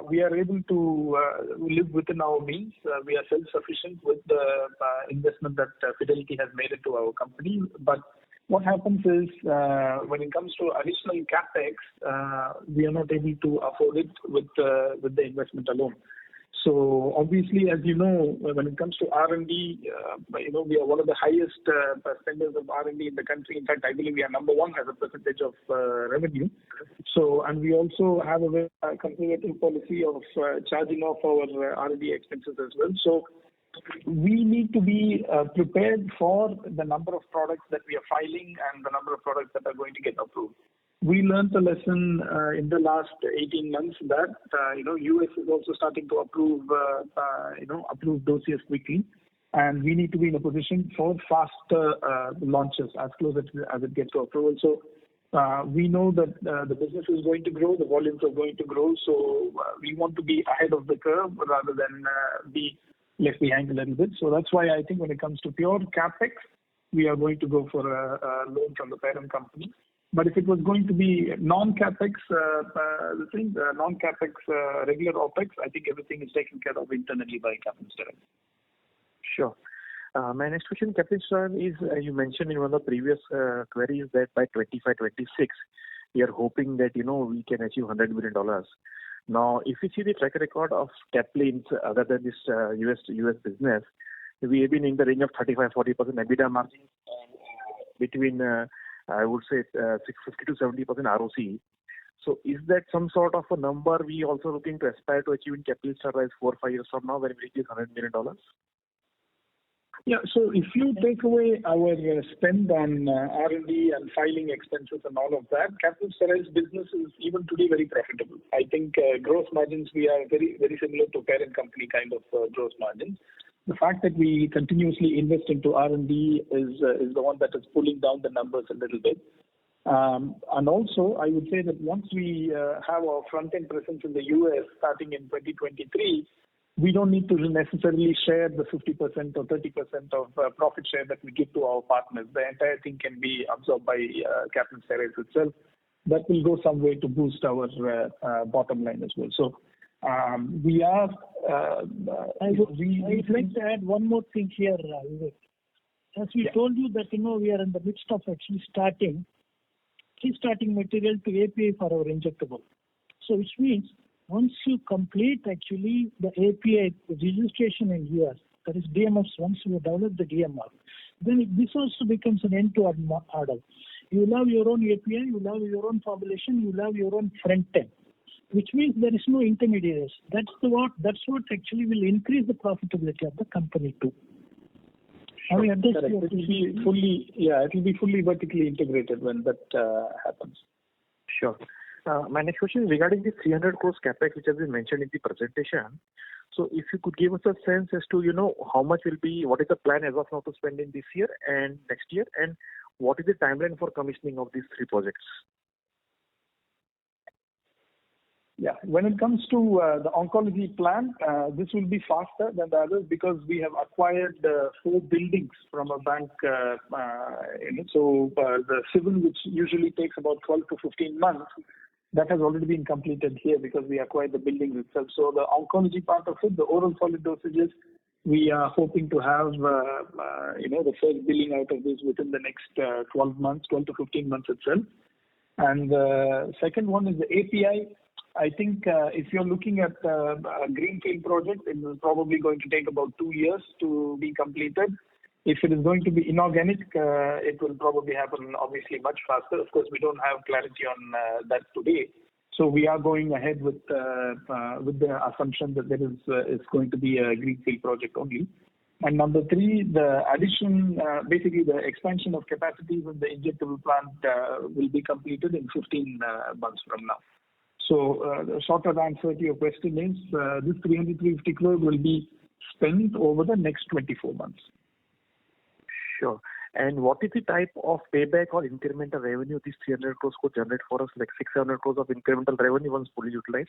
we are able to live within our means. We are self-sufficient with the investment that Fidelity has made into our company. But what happens is, when it comes to additional capex, we are not able to afford it with the investment alone. So obviously, as you know, when it comes to R&D, we are one of the highest spenders of R&D in the country. In fact, I believe we are number one as a percentage of revenue. So, and we also have a very conservative policy of charging off our R&D expenses as well. So we need to be prepared for the number of products that we are filing and the number of products that are going to get approved. We learned a lesson in the last 18 months that US is also starting to approve dossiers quickly, and we need to be in a position for faster launches as close as it gets to approval. So we know that the business is going to grow, the volumes are going to grow, so we want to be ahead of the curve rather than be left behind a little bit. So that's why I think when it comes to pure capex, we are going to go for a loan from the parent company. But if it was going to be non-capex, regular OPEX, I think everything is taken care of internally by Caplin Sterile. Sure. My next question, Caplin Sterile, is you mentioned in one of the previous queries that by 25-26, we are hoping that we can achieve $100 million. Now, if you see the track record of Caplin, other than this US business, we have been in the range of 35-40% EBITDA margin, between I would say 50 to 70% ROC. So is that some sort of a number we also looking to aspire to achieve in Caplin Sterile 4 or 5 years from now when we reach $100 million? Yeah, so if you take away our spend on R&D and filing expenses and all of that, Caplin Sterile's business is even today very profitable. I think gross margins, we are very, very similar to parent company kind of gross margins. The fact that we continuously invest into R&D is the one that is pulling down the numbers a little bit. And also, I would say that once we have our front-end presence in the US starting in 2023, we don't need to necessarily share the 50% or 30% of profit share that we give to our partners. The entire thing can be absorbed by Caplin Steriles itself. That will go some way to boost our bottom line as well. So we are. I would like to add one more thing here, Vivek. As we told you that we are in the midst of actually starting material to API for our injectable. So which means once you complete actually the API registration in US, that is DMFs, once you develop the DMF, then this also becomes an end-to-end model. You will have your own API, you will have your own formulation, you will have your own front end, which means there is no intermediaries. That's what actually will increase the profitability of the company too. Sure. It will be fully vertically integrated when that happens. Sure. My next question is regarding the 300 crores capex which has been mentioned in the presentation. So if you could give us a sense as to, how much will be, what is the plan as of now to spend in this year and next year, and what is the timeline for commissioning of these 3 projects? Yeah. When it comes to the oncology plant, this will be faster than the others because we have acquired 4 buildings from a bank. So the civil, which usually takes about 12 to 15 months, that has already been completed here because we acquired the building itself. So the oncology part of it, the oral solid dosages, we are hoping to have the first billing out of this within the next 12 to 15 months itself. And the second one is the API. I think if you're looking at a greenfield project, it is probably going to take about 2 years to be completed. If it is going to be inorganic, it will probably happen obviously much faster. Of course, we don't have clarity on that today. So we are going ahead with the assumption that there is going to be a greenfield project only. And number 3, the addition, basically the expansion of capacities in the injectable plant will be completed in 15 months from now. So the shorter answer to your question is this 350 crore will be spent over the next 24 months. Sure. And what is the type of payback or incremental revenue these 300 crores could generate for us, like 600 crores of incremental revenue once fully utilized?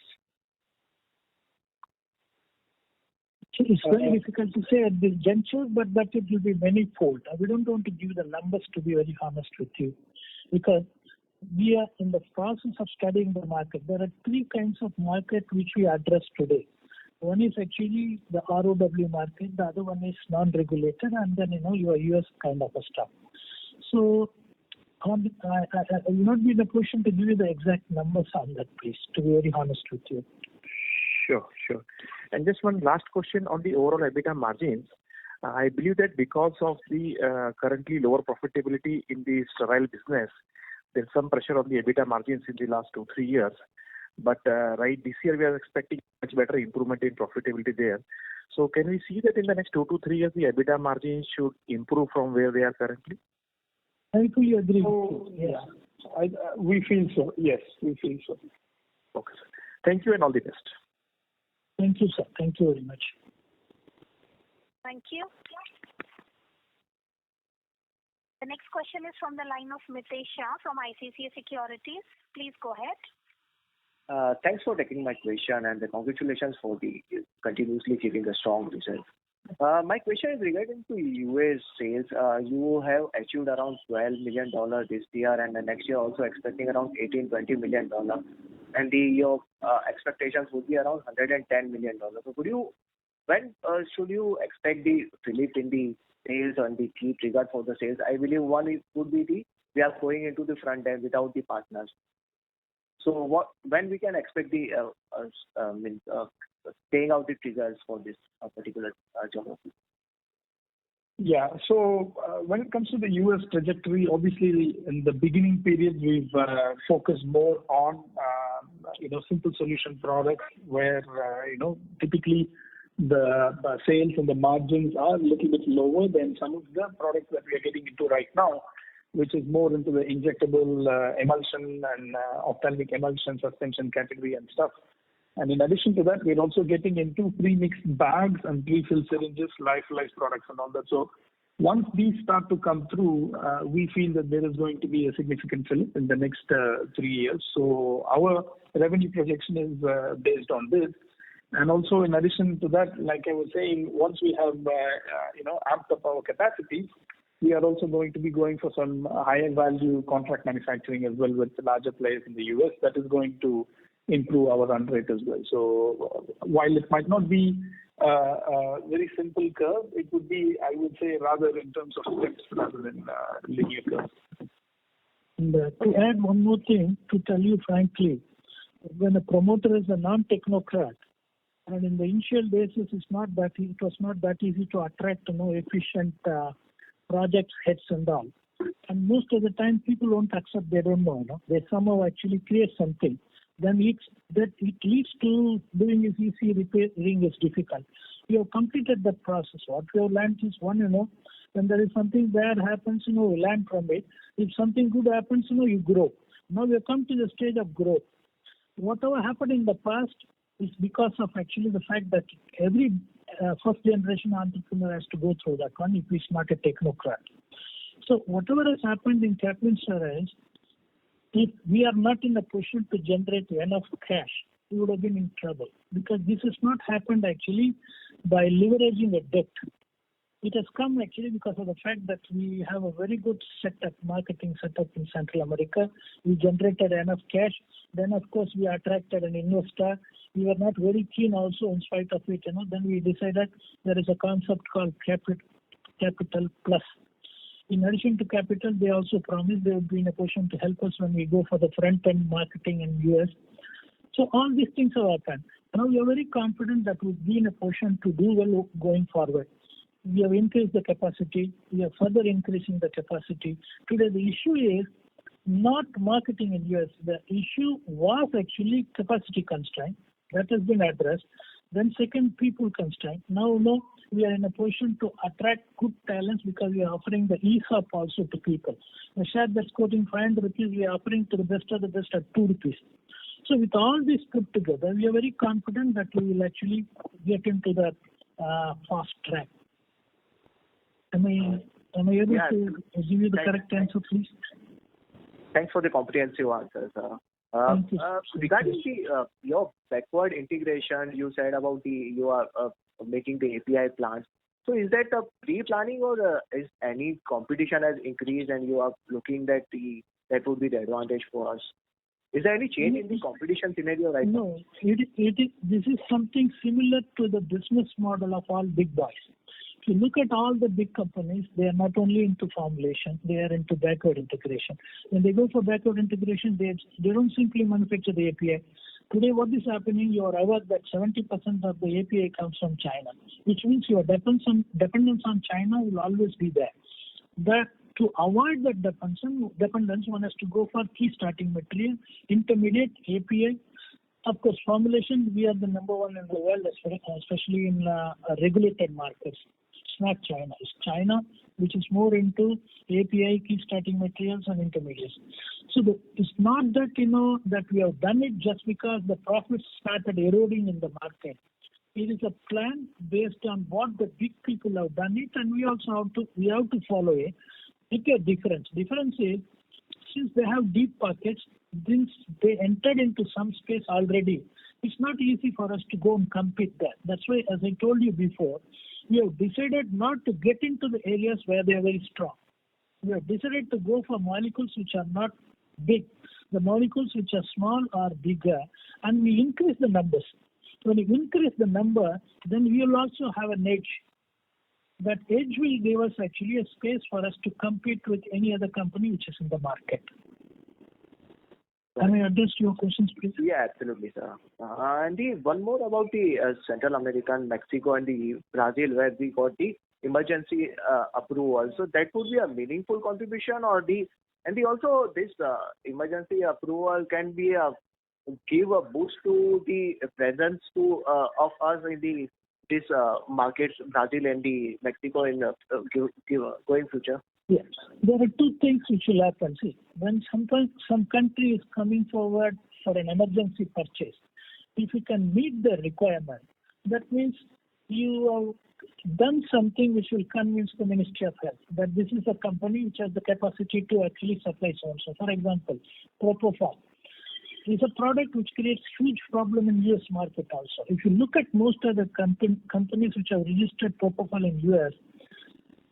It's very difficult to say at this juncture, but it will be manifold. We don't want to give the numbers, to be very honest with you, because we are in the process of studying the market. There are 3 kinds of market which we address today. One is actually the ROW market, the other one is non-regulated, and then your US kind of a stuff. So I will not be in a position to give you the exact numbers on that, please, to be very honest with you. Sure. And just one last question on the overall EBITDA margins. I believe that because of the currently lower profitability in the sterile business, there's some pressure on the EBITDA margins in the last 2-3 years. But this year we are expecting much better improvement in profitability there. So can we see that in the next 2 to 3 years the EBITDA margins should improve from where they are currently? I fully agree. Yes. We feel so. Yes, we feel so. Okay, sir. Thank you and all the best. Thank you, sir. Thank you very much. Thank you. The next question is from the line of Mitesh Shah from ICICI Securities. Please go ahead. Thanks for taking my question and congratulations for the continuously giving a strong result. My question is regarding to US sales. You have achieved around $12 million this year, and the next year also expecting around $18-20 million. And your expectations would be around $110 million. So when should you expect the relief in the sales and the key trigger for the sales? I believe one would be we are going into the front end without the partners. So when we can expect the paying out the triggers for this particular geography? Yeah. So when it comes to the US trajectory, obviously in the beginning period we've focused more on simple solution products where typically the sales and the margins are a little bit lower than some of the products that we are getting into right now, which is more into the injectable emulsion and ophthalmic emulsion suspension category and stuff. And in addition to that, we're also getting into pre-mixed bags and pre-filled syringes, lyophilized products and all that. So once these start to come through, we feel that there is going to be a significant fillip in the next 3 years. So our revenue projection is based on this. And also in addition to that, like I was saying, once we have amped up our capacity, we are also going to be going for some higher value contract manufacturing as well with the larger players in the US. That is going to improve our run rate as well. So while it might not be a very simple curve, it would be, I would say, rather in terms of steps rather than linear curve. And to add one more thing, to tell you frankly, when a promoter is a non-technocrat, and in the initial days it was not that easy to attract efficient project heads and all. And most of the time people won't accept, they don't know. They somehow actually create something. Then it leads to doing is easy, repairing is difficult. We have completed that process. What we have learned is when there is something bad happens, we learn from it. If something good happens, you grow. Now we have come to the stage of growth. Whatever happened in the past, It's because of actually the fact that every first generation entrepreneur has to go through that one if he's not a technocrat. So whatever has happened in Caplin Steriles, if we are not in a position to generate enough cash, we would have been in trouble, because this has not happened actually by leveraging a debt. It has come actually because of the fact that we have a very good setup, marketing setup in Central America. We generated enough cash. Then, of course, we attracted an investor. We were not very keen also in spite of it. Then we decided there is a concept called Capital Plus. In addition to capital, they also promised they would be in a position to help us when we go for the front-end marketing in US. So all these things have happened. Now we are very confident that we'll be in a position to do well going forward. We have increased the capacity. We are further increasing the capacity. Today the issue is not marketing in US. The issue was actually capacity constraint. That has been addressed. Then second, people constraint. Now we are in a position to attract good talents because we are offering the ESOP also to people. The share that's quoting 500 rupees, we are offering to the best of the best at 2 rupees. So with all this put together, we are very confident that we will actually get into the fast track. Am I able to give you the correct answer, please? Thanks for the comprehensive answer, sir. Regarding your backward integration, you said about you are making the API plants. So is that a pre-planning, or is any competition has increased and you are looking that that would be the advantage for us? Is there any change in the competition scenario right now? No, this is something similar to the business model of all big boys. If you look at all the big companies, they are not only into formulation, they are into backward integration. When they go for backward integration, they don't simply manufacture the API. Today, what is happening, you are aware that 70% of the API comes from China, which means your dependence on China will always be there. That to avoid that dependence, one has to go for key starting material, intermediate, API. Of course, formulation, we are the number one in the world, especially in regulated markets. It's not China. It's China, which is more into API, key starting materials, and intermediates. So it's not that, that we have done it just because the profits started eroding in the market. It is a plan based on what the big people have done it, and we also have to follow it. It's a difference. Difference is, since they have deep pockets, since they entered into some space already, it's not easy for us to go and compete there. That's why, as I told you before, we have decided not to get into the areas where they are very strong. We have decided to go for molecules which are not big. The molecules which are small are bigger, and we increase the numbers. When you increase the number, then we will also have an edge. That edge will give us actually a space for us to compete with any other company which is in the market. Can I address your questions, please? Yeah, absolutely, sir. And one more about the Central America, Mexico, and the Brazil, where we got the emergency approval. So that would be a meaningful contribution, also this emergency approval can be give a boost to the presence of us in these markets, Brazil and the Mexico, in going future. Yes, there are two things which will happen. See, when some country is coming forward for an emergency purchase, if you can meet the requirement, that means you have done something which will convince the Ministry of Health that this is a company which has the capacity to actually supply so. For example, Propofol is a product which creates huge problem in US market also. If you look at most of the companies which have registered Propofol in US,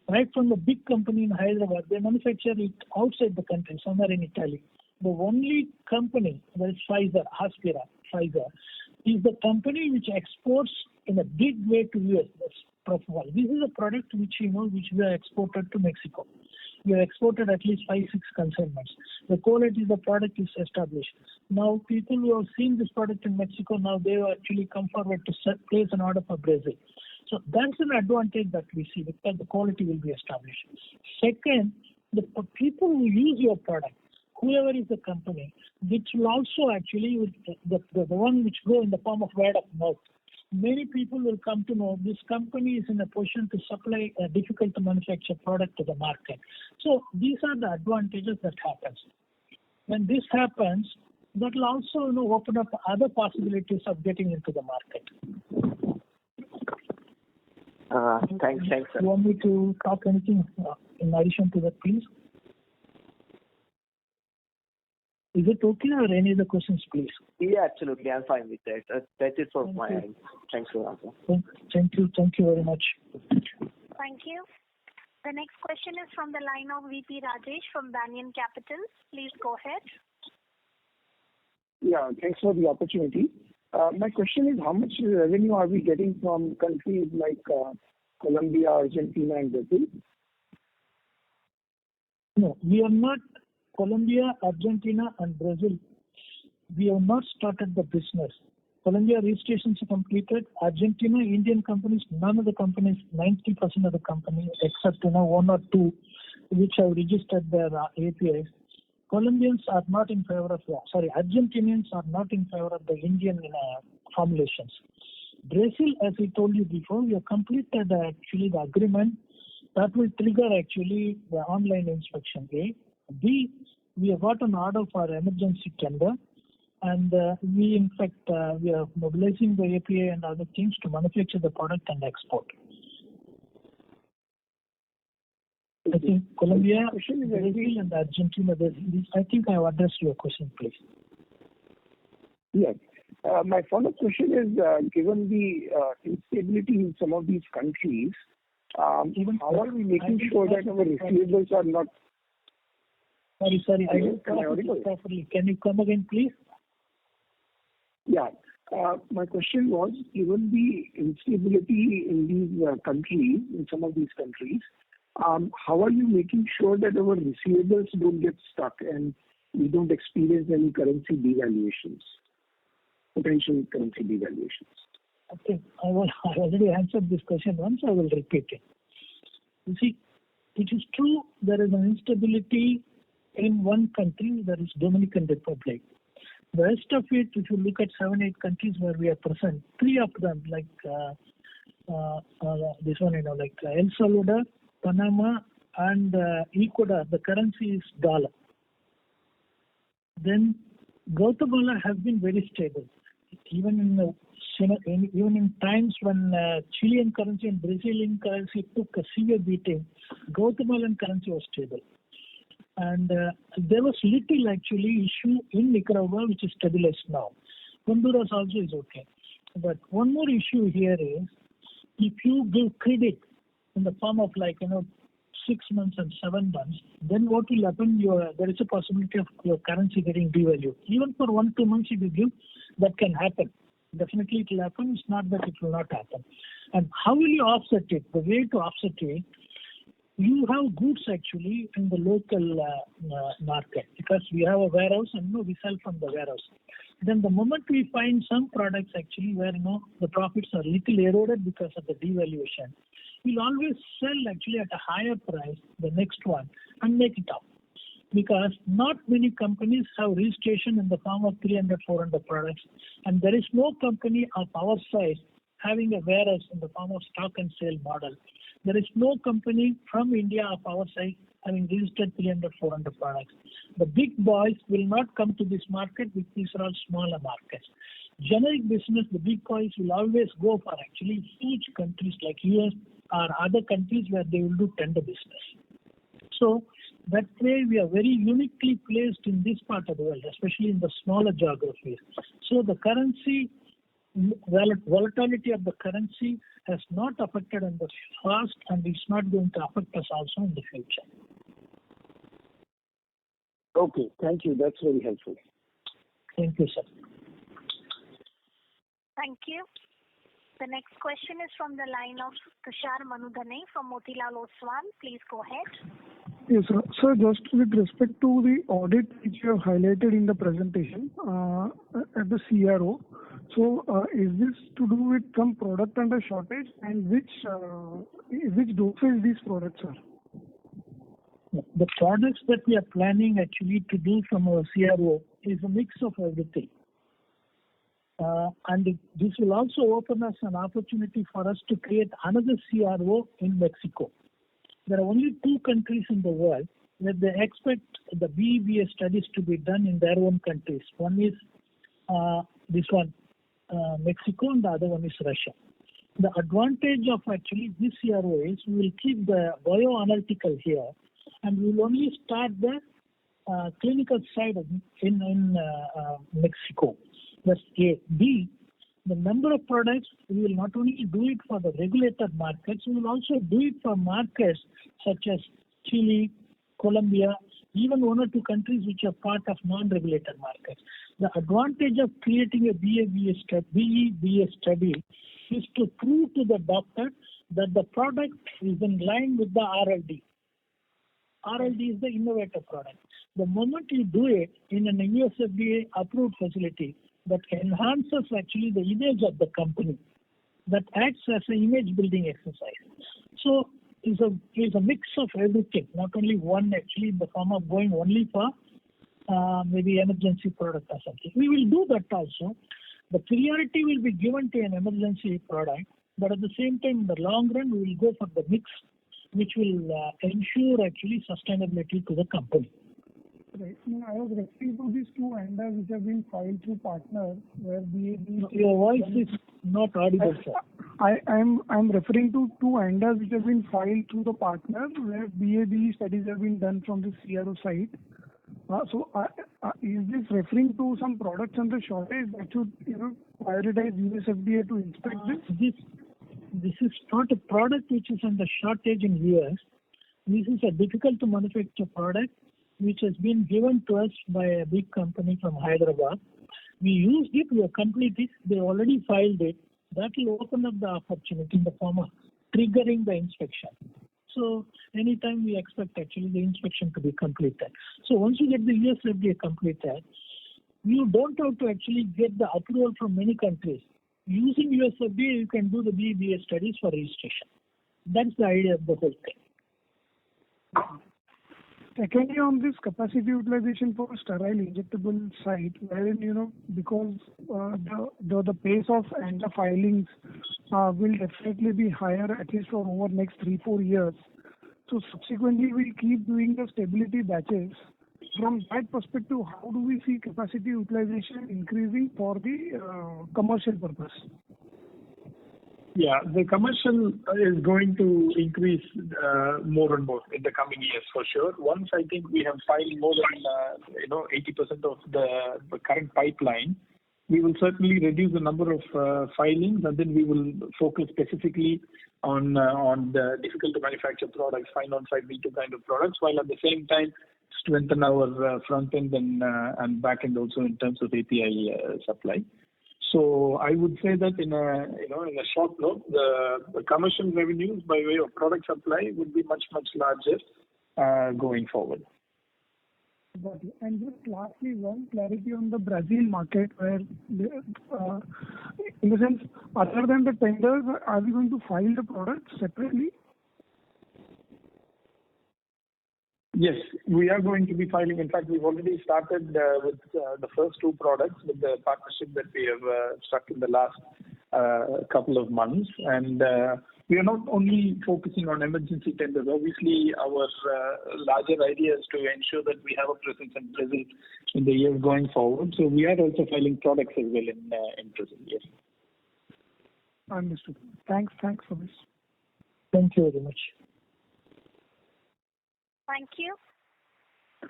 right from the big company in Hyderabad, they manufacture it outside the country, somewhere in Italy. The only company, that is Pfizer, is the company which exports in a big way to US. That's Propofol. This is a product which we have exported to Mexico. We have exported at least 5-6 consignments. The quality of the product is established. Now, people who have seen this product in Mexico, now they have actually come forward to place an order for Brazil. So that's an advantage that we see because the quality will be established. Second, the people who use your product, whoever is the company, which will also actually, the one which go in the form of word of mouth. Many people will come to know this company is in a position to supply a difficult to manufacture product to the market. So these are the advantages that happens. When this happens, that will also open up other possibilities of getting into the market. Thanks, sir. You want me to talk anything in addition to that, please? Is it okay, or any other questions, please? Yeah, absolutely. I'm fine with that. That's it from my end. Thanks for the answer. Thank you. Thank you very much. Thank you. The next question is from the line of VP Rajesh from Banyan Capital. Please go ahead. Yeah, thanks for the opportunity. My question is, how much revenue are we getting from countries like Colombia, Argentina, and Brazil? No, we are not. Colombia, Argentina, and Brazil, we have not started the business. Colombia registrations are completed. Argentina, Indian companies, none of the companies, 90% of the companies, except one or two, which have registered their APIs. Colombians are not in favor of Argentinians are not in favor of the Indian formulations. Brazil, as I told you before, we have completed actually the agreement that will trigger actually the online inspection. A. B, we have got an order for emergency tender, and we in fact we are mobilizing the API and other things to manufacture the product and export. I think Colombia, Brazil, and Argentina. I think I have addressed your question, please. Yes. My follow-up question is, given the instability in some of these countries, how are we making sure that our receivables are not... Sorry, I didn't hear properly. Can you come again, please? Yeah. My question was, given the instability in these countries, in some of these countries, how are you making sure that our receivables don't get stuck and we don't experience any currency devaluations, potential currency devaluations? Okay. I already answered this question once. I will repeat it. You see, it is true there is an instability in one country, that is Dominican Republic. The rest of it, if you look at 7-8 countries where we are present, 3 of them, like this one, like El Salvador, Panama, and Ecuador, the currency is dollar. Then Guatemala has been very stable. Even in times when Chilean currency and Brazilian currency took a severe beating, Guatemalan currency was stable. And there was little actually issue in Nicaragua, which is stabilized now. Honduras also is okay. But one more issue here is, if you give credit in the form of 6 months and 7 months, then what will happen? There is a possibility of your currency getting devalued. Even for 1-2 months if you give, that can happen. Definitely it will happen. It's not that it will not happen. And how will you offset it? The way to offset it, you have goods actually in the local market, because we have a warehouse and we sell from the warehouse. Then the moment we find some products actually where the profits are little eroded because of the devaluation, we'll always sell actually at a higher price the next one and make it up. Because not many companies have registration in the form of 300-400 products, and there is no company of our size having a warehouse in the form of stock and sale model. There is no company from India of our size having registered 300-400 products. The big boys will not come to this market because these are all smaller markets. Generic business, the big boys will always go for actually huge countries like US or other countries where they will do tender business. So that way we are very uniquely placed in this part of the world, especially in the smaller geographies. So the currency, volatility of the currency has not affected in the past, and it's not going to affect us also in the future. Okay, thank you. That's very helpful. Thank you, sir. Thank you. The next question is from the line of Tushar Manudhane from Motilal Oswal. Please go ahead. Yes, sir. Sir, just with respect to the audit which you have highlighted in the presentation at the CRO, so is this to do with some product under shortage, and which dosage these products are? The products that we are planning actually to do from our CRO is a mix of everything. And this will also open us an opportunity for us to create another CRO in Mexico. There are only 2 countries in the world that they expect the BEBA studies to be done in their own countries. One is Mexico, and the other one is Russia. The advantage of actually this CRO is we will keep the bioanalytical here, and we will only start the clinical side in Mexico. That's A. B, the number of products, we will not only do it for the regulated markets, we will also do it for markets such as Chile, Colombia, even one or two countries which are part of non-regulated markets. The advantage of creating a BEBA study is to prove to the doctor that the product is in line with the RLD. RLD is the innovator product. The moment you do it in an USFDA approved facility, that enhances actually the image of the company. That acts as an image building exercise. So it's a mix of everything, not only one actually in the form of going only for maybe emergency product or something. We will do that also. The priority will be given to an emergency product, but at the same time, in the long run, we will go for the mix, which will ensure actually sustainability to the company. Right. No, I was referring to these two ANDAs which have been filed through partners where BAB... Your voice is not audible, sir. I'm referring to two ANDAs which have been filed through the partner where BAB studies have been done from the CRO side. Is this referring to some products under shortage that should prioritize USFDA to inspect this? This is not a product which is under shortage in US. This is a difficult to manufacture product which has been given to us by a big company from Hyderabad. We used it, we have completed it, they already filed it. That will open up the opportunity in the form of triggering the inspection. So anytime we expect actually the inspection to be completed. So once you get the USFDA completed, you don't have to actually get the approval from many countries. Using USFDA, you can do the BEBA studies for registration. That's the idea of the whole thing. Secondly, on this capacity utilization for sterile injectable site, wherein, because the pace of ANDA filings will definitely be higher at least for over next 3-4 years. So subsequently, we'll keep doing the stability batches. From that perspective, how do we see capacity utilization increasing for the commercial purpose? Yeah, the commercial is going to increase more and more in the coming years for sure. Once I think we have filed more than 80% of the current pipeline, we will certainly reduce the number of filings, and then we will focus specifically on the difficult to manufacture products, 595(b)(2) kind of products, while at the same time strengthen our front end and back end also in terms of API supply. So I would say that in a short note, the commercial revenues by way of product supply would be much larger going forward. Got it. And just lastly, one clarity on the Brazil market, where in the sense, other than the tenders, are we going to file the products separately? Yes, we are going to be filing. In fact, we've already started with the first two products with the partnership that we have struck in the last couple of months. And we are not only focusing on emergency tenders. Obviously, our larger idea is to ensure that we have a presence in Brazil in the years going forward. So we are also filing products as well in Brazil, yes. Understood. Thanks for this. Thank you very much. Thank you.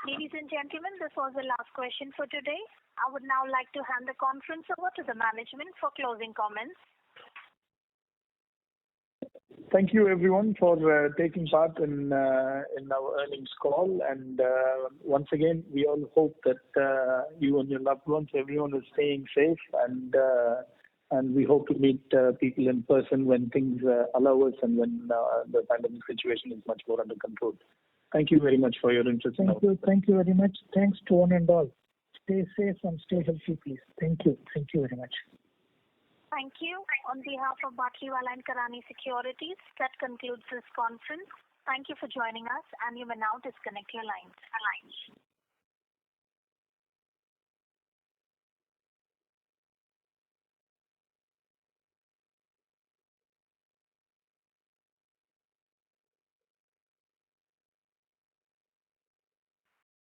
Ladies and gentlemen, this was the last question for today. I would now like to hand the conference over to the management for closing comments. Thank you everyone for taking part in our earnings call. And once again, we all hope that you and your loved ones, everyone is staying safe, and we hope to meet people in person when things allow us and when the pandemic situation is much more under control. Thank you very much for your interest. Thank you very much. Thanks to one and all. Stay safe and stay healthy, please. Thank you very much. Thank you. On behalf of Batliwala and Karani Securities, that concludes this conference. Thank you for joining us, and you may now disconnect your lines.